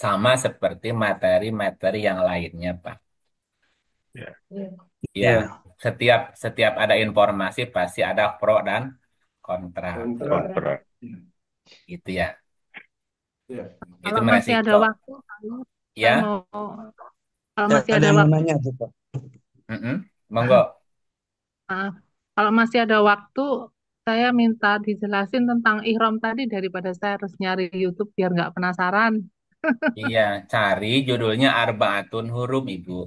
sama seperti materi-materi yang lainnya, Pak. Ya. Ya, Ya, setiap setiap ada informasi pasti ada pro dan kontra. Kontra. Kontra. Gitu ya. Ya. Itu Kalau masih ada meresiko. waktu, saya Ya, mau kalau ya masih ada ada yang mau waktu, nanya tuh Pak. Monggo. maaf. Kalau masih ada waktu, saya minta dijelasin tentang ihram tadi daripada saya harus nyari YouTube biar nggak penasaran. Iya, cari judulnya Arbaatun Hurum, Ibu.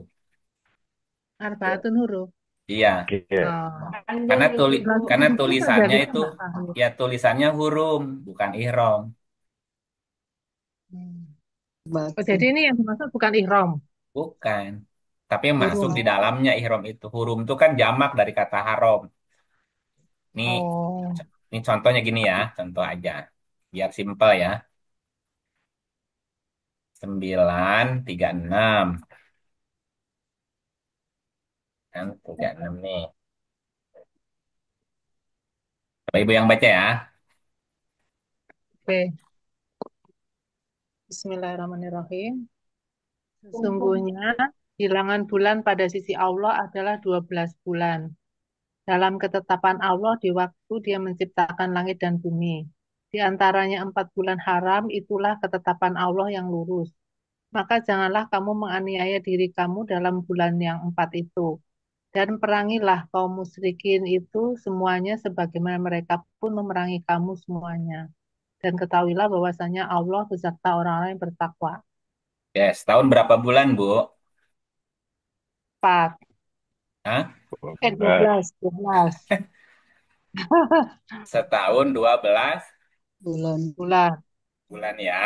Arbaatun huruf. Iya, Iya. Oh. karena karena Itu saja tulisannya bisa itu nggak tahu. ya tulisannya hurum, bukan ihram. Hmm. Oh, Batu. jadi ini yang dimaksud bukan ihram, Bukan. Tapi masuk huruf. di dalamnya ihram itu. Hurum itu kan jamak dari kata haram. Nih, Oh, ini contohnya gini ya, contoh aja. Biar simpel ya. 936. Kan 36 nih. Bapak Ibu yang baca ya. oke. Bismillahirrahmanirrahim. Sesungguhnya bilangan bulan pada sisi Allah adalah 12 bulan. Dalam ketetapan Allah di waktu Dia menciptakan langit dan bumi. Di antaranya 4 bulan haram, itulah ketetapan Allah yang lurus. Maka janganlah kamu menganiaya diri kamu dalam bulan yang 4 itu. Dan perangilah kaum musyrikin itu semuanya sebagaimana mereka pun memerangi kamu semuanya. Dan ketahuilah bahwasanya Allah beserta orang-orang yang bertakwa. Yes, tahun berapa bulan, Bu? 4. Hah? 12, 12 Setahun 12 Bulan. bulan. bulan ya.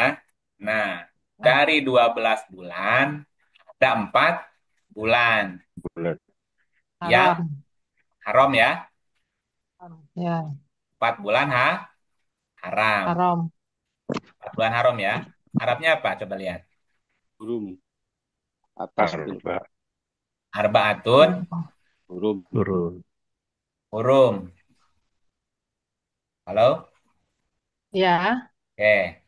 Nah, dari 12 bulan ada 4 bulan Bulan. yang Haram. haram ya. Ya, 4 bulan haram. haram. 4 bulan haram ya. Arabnya apa? Coba lihat. Hurum atas tuh. Arba. Arbaatun Hurum. Turun. hurum. Halo? Ya, Oke.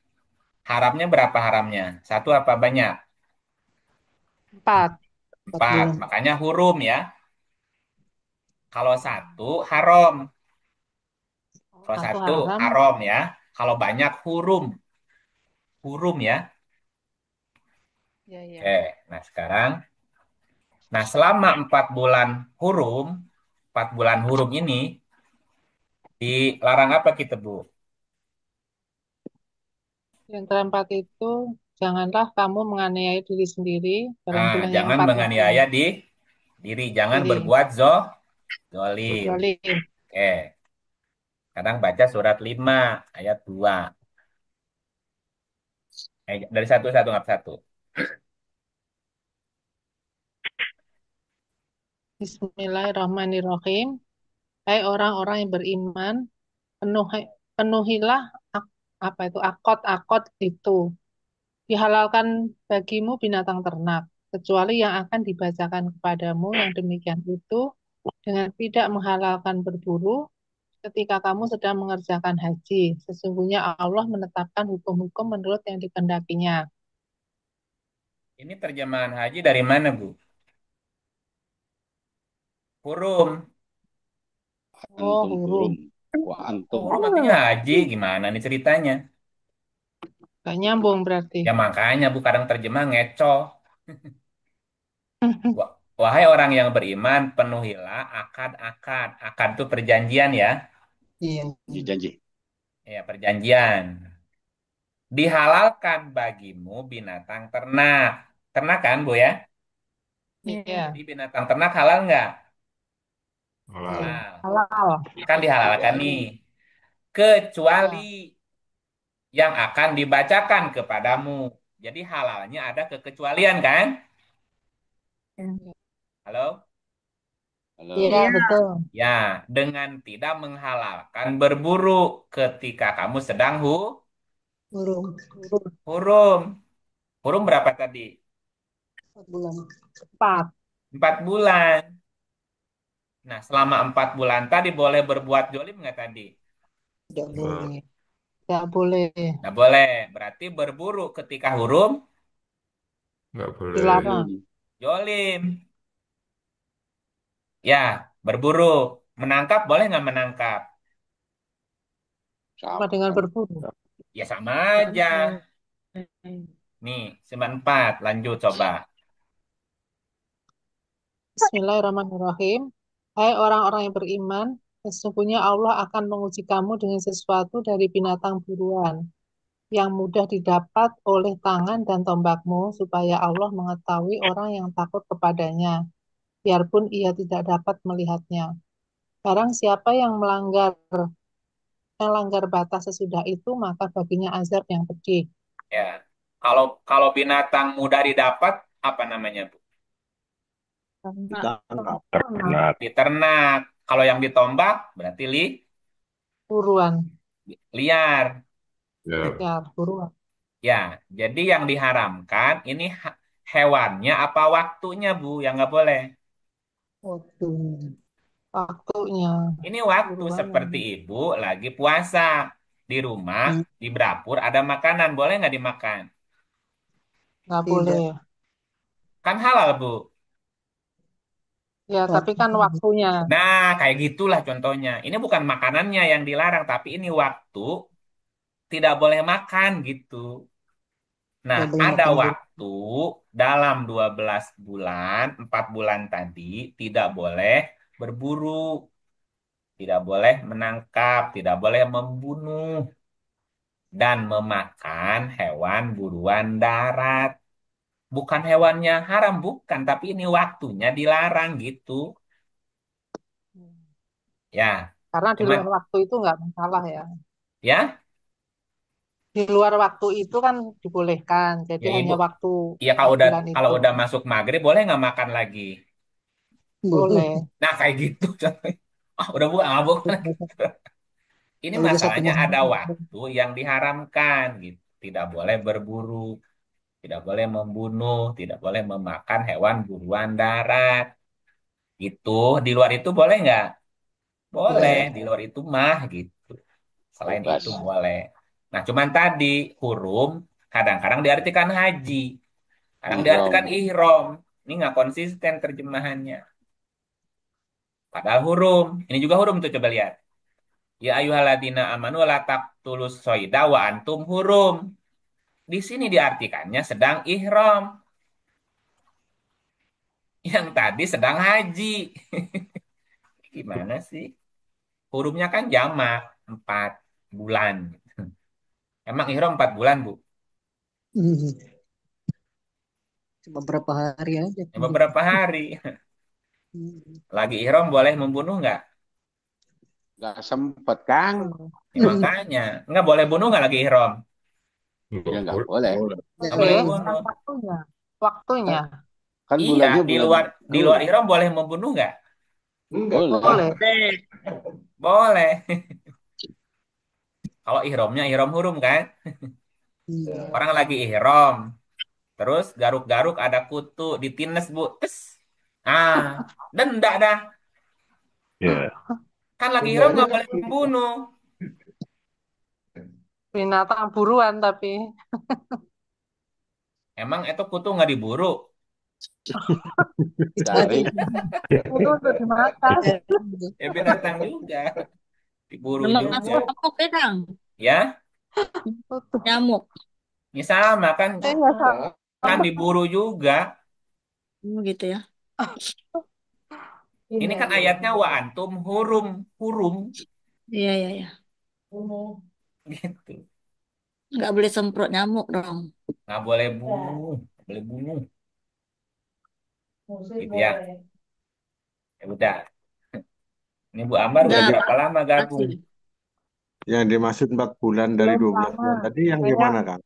Haramnya berapa haramnya? Satu apa banyak? 4. 4 4. bulan. Makanya hurum ya. Kalau satu haram. Kalau Satu satu haram. haram ya. Kalau banyak hurum. Hurum ya. Ya, ya. Oke. Nah sekarang. Nah selama 4 bulan hurum. 4 bulan hurum ini. Dilarang apa kita, Bu? Yang keempat itu, janganlah kamu menganiaya diri sendiri dalam Nah, bulan yang jangan 4 itu. menganiaya di diri. Jangan Diri. berbuat zolim. Zalim. Oke. Kadang baca surat 5 ayat 2. Dari satu satu nggak satu. Bismillahirrahmanirrahim. Hai orang-orang yang beriman, penuhi, penuhilah apa itu akot-akot itu. Dihalalkan bagimu binatang ternak, kecuali yang akan dibacakan kepadamu yang demikian itu dengan tidak menghalalkan berburu ketika kamu sedang mengerjakan haji. Sesungguhnya Allah menetapkan hukum-hukum menurut yang dikehendakinya. Ini terjemahan haji dari mana, Bu? Hurum. Oh, Antum huruf. hurum. Wa Oh, antum. hurum artinya haji. Gimana nih ceritanya? Gak nyambung berarti. Ya makanya, Bu, kadang terjemah ngeco. Wahai orang yang beriman, penuhilah akad-akad. Akad itu perjanjian ya. Iya. Janji. Ya, perjanjian. Dihalalkan bagimu binatang ternak. Ternak kan, Bu ya? Iya, Jadi binatang ternak halal nggak? Halal. Halal. halal. Kan dihalalkan nih. Kecuali Ya. yang akan dibacakan kepadamu. Jadi halalnya ada kekecualian kan? Halo? Iya, Halo. betul. Ya, dengan tidak menghalalkan berburu ketika kamu sedang Burung. hurum. Hurum berapa tadi? 4 bulan. 4. 4 bulan. Nah, selama 4 bulan tadi boleh berbuat jolim nggak tadi? Tidak Nah, boleh. Tidak boleh. Nggak boleh. Berarti berburu ketika hurum, nggak boleh. Dilarang. Jolim. jolim. Ya, berburu. Menangkap boleh nggak menangkap? Sama Sama. dengan berburu. Ya sama Nggak aja. boleh. Nih, 94. Lanjut coba. Bismillahirrahmanirrahim. Hai orang-orang yang beriman, sesungguhnya Allah akan menguji kamu dengan sesuatu dari binatang buruan yang mudah didapat oleh tangan dan tombakmu, supaya Allah mengetahui orang yang takut kepadanya, biarpun ia tidak dapat melihatnya. Barang siapa yang melanggar batas sesudah itu, maka baginya azab yang pedih. Ya. Kalau kalau binatang mudah didapat, apa namanya, Bu? Karena Ditangkap. ternak Diternak. Kalau yang ditombak, berarti buruan, liar. Ya, ya buruan. Ya, jadi yang diharamkan ini hewannya apa waktunya, Bu, yang nggak boleh. Waktunya. Waktunya Ini waktu buruan yang seperti ibu lagi puasa di rumah, Hmm, di dapur ada makanan, boleh nggak dimakan? nggak boleh. tidak. Kan halal, Bu. Ya, tapi kan Waktunya. waktunya. Nah, kayak gitulah contohnya. Ini bukan makanannya yang dilarang, tapi ini waktu tidak boleh makan gitu. Nah, Tidak boleh ada makan dulu. waktu dalam 12 bulan, 4 bulan tadi tidak boleh berburu, tidak boleh menangkap, tidak boleh membunuh, dan memakan hewan buruan darat. Bukan hewannya haram, bukan, tapi ini waktunya dilarang gitu. Ya, Karena di luar cuman waktu itu nggak masalah ya. ya, Di luar waktu itu kan dibolehkan. Jadi ya hanya ibu, waktu ya 4 bulan kalau itu. udah masuk maghrib boleh nggak makan lagi? Boleh. Nah, kayak gitu. Ah, udah bukan mabuk. Ini Kalau udah satu masalahnya Muhammad. ada waktu yang diharamkan gitu. Tidak boleh berburu, tidak boleh membunuh, tidak boleh memakan hewan buruan darat. Itu di luar itu boleh nggak? Boleh, Boleh. di luar itu mah gitu. Selain itu Bebas. boleh. Nah, cuman tadi hurum kadang-kadang diartikan haji, kadang diartikan Ihram. ihram. Ini nggak konsisten terjemahannya. Padahal hurum. Ini juga hurum tuh, coba lihat. Ya ayyuhalladzina amanu la taqtulus soida wa antum hurum. Di sini diartikannya sedang ihram. Yang tadi sedang haji. Gimana sih? Hurumnya kan jamak 4 bulan. Emang ihram 4 bulan, Bu? Hmm, Cuma berapa hari aja. Ya, beberapa hari. Hmm. Lagi ihram boleh membunuh nggak? Nggak sempet, Kang. Ya makanya. Nggak boleh bunuh nggak lagi ihram? Ya nggak nggak boleh. boleh. Nggak boleh Boleh, kan bunuh. waktunya. Waktunya. Kan, kan Iya, bulannya di bulan luar Dhul. ihram boleh membunuh nggak? Enggak. Boleh. Boleh. Boleh. Kalau ihramnya ihram hurum kan? Hmm. Orang lagi ihram, terus garuk-garuk ada kutu ditines, Bu. Tes. Ah, denda dah. Ya, Kan lagi ihram Dendanya nggak kan boleh membunuh. Binatang buruan tapi. Emang itu kutu nggak diburu? Cari. Cari. Itu untuk dimakan. Ya binatang juga. Diburu juga. Termasuk nyamuk ya, Kang? Ya, Nyamuk. ini sama kan. Iya, Kan sama. diburu juga. Gitu ya. Ini kan ayatnya wa antum hurum. Hurum. Iya, iya, iya. Gitu. Nggak boleh semprot nyamuk dong. Nggak boleh bunuh. Nggak boleh bunuh. Gitu ya. Ya udah. Ini Bu Ambar udah Udah, berapa lama gabung? kasih. Yang dimaksud 4 bulan dari Belum 12 lama. bulan tadi yang Saya gimana, Kang?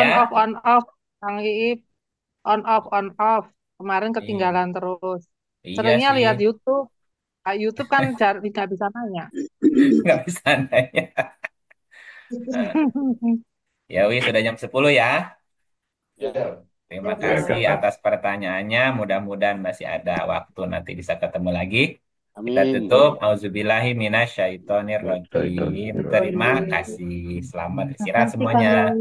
on off, Ya, on off. Kang Iip, on off, on off. Kemarin iya, ketinggalan terus. iya Seringnya sih. lihat YouTube. Ah, YouTube kan nggak bisa nanya. Nggak bisa nanya. Nah, ya wis sudah jam 10 ya. ya. Terima ya kasih Kak. atas pertanyaannya. Mudah-mudahan masih ada waktu nanti bisa ketemu lagi. Kita Amin. tutup. Auzubillahi minasyaitonirrajim. Terima kasih. Selamat istirahat Terima kasih, semuanya. Kang.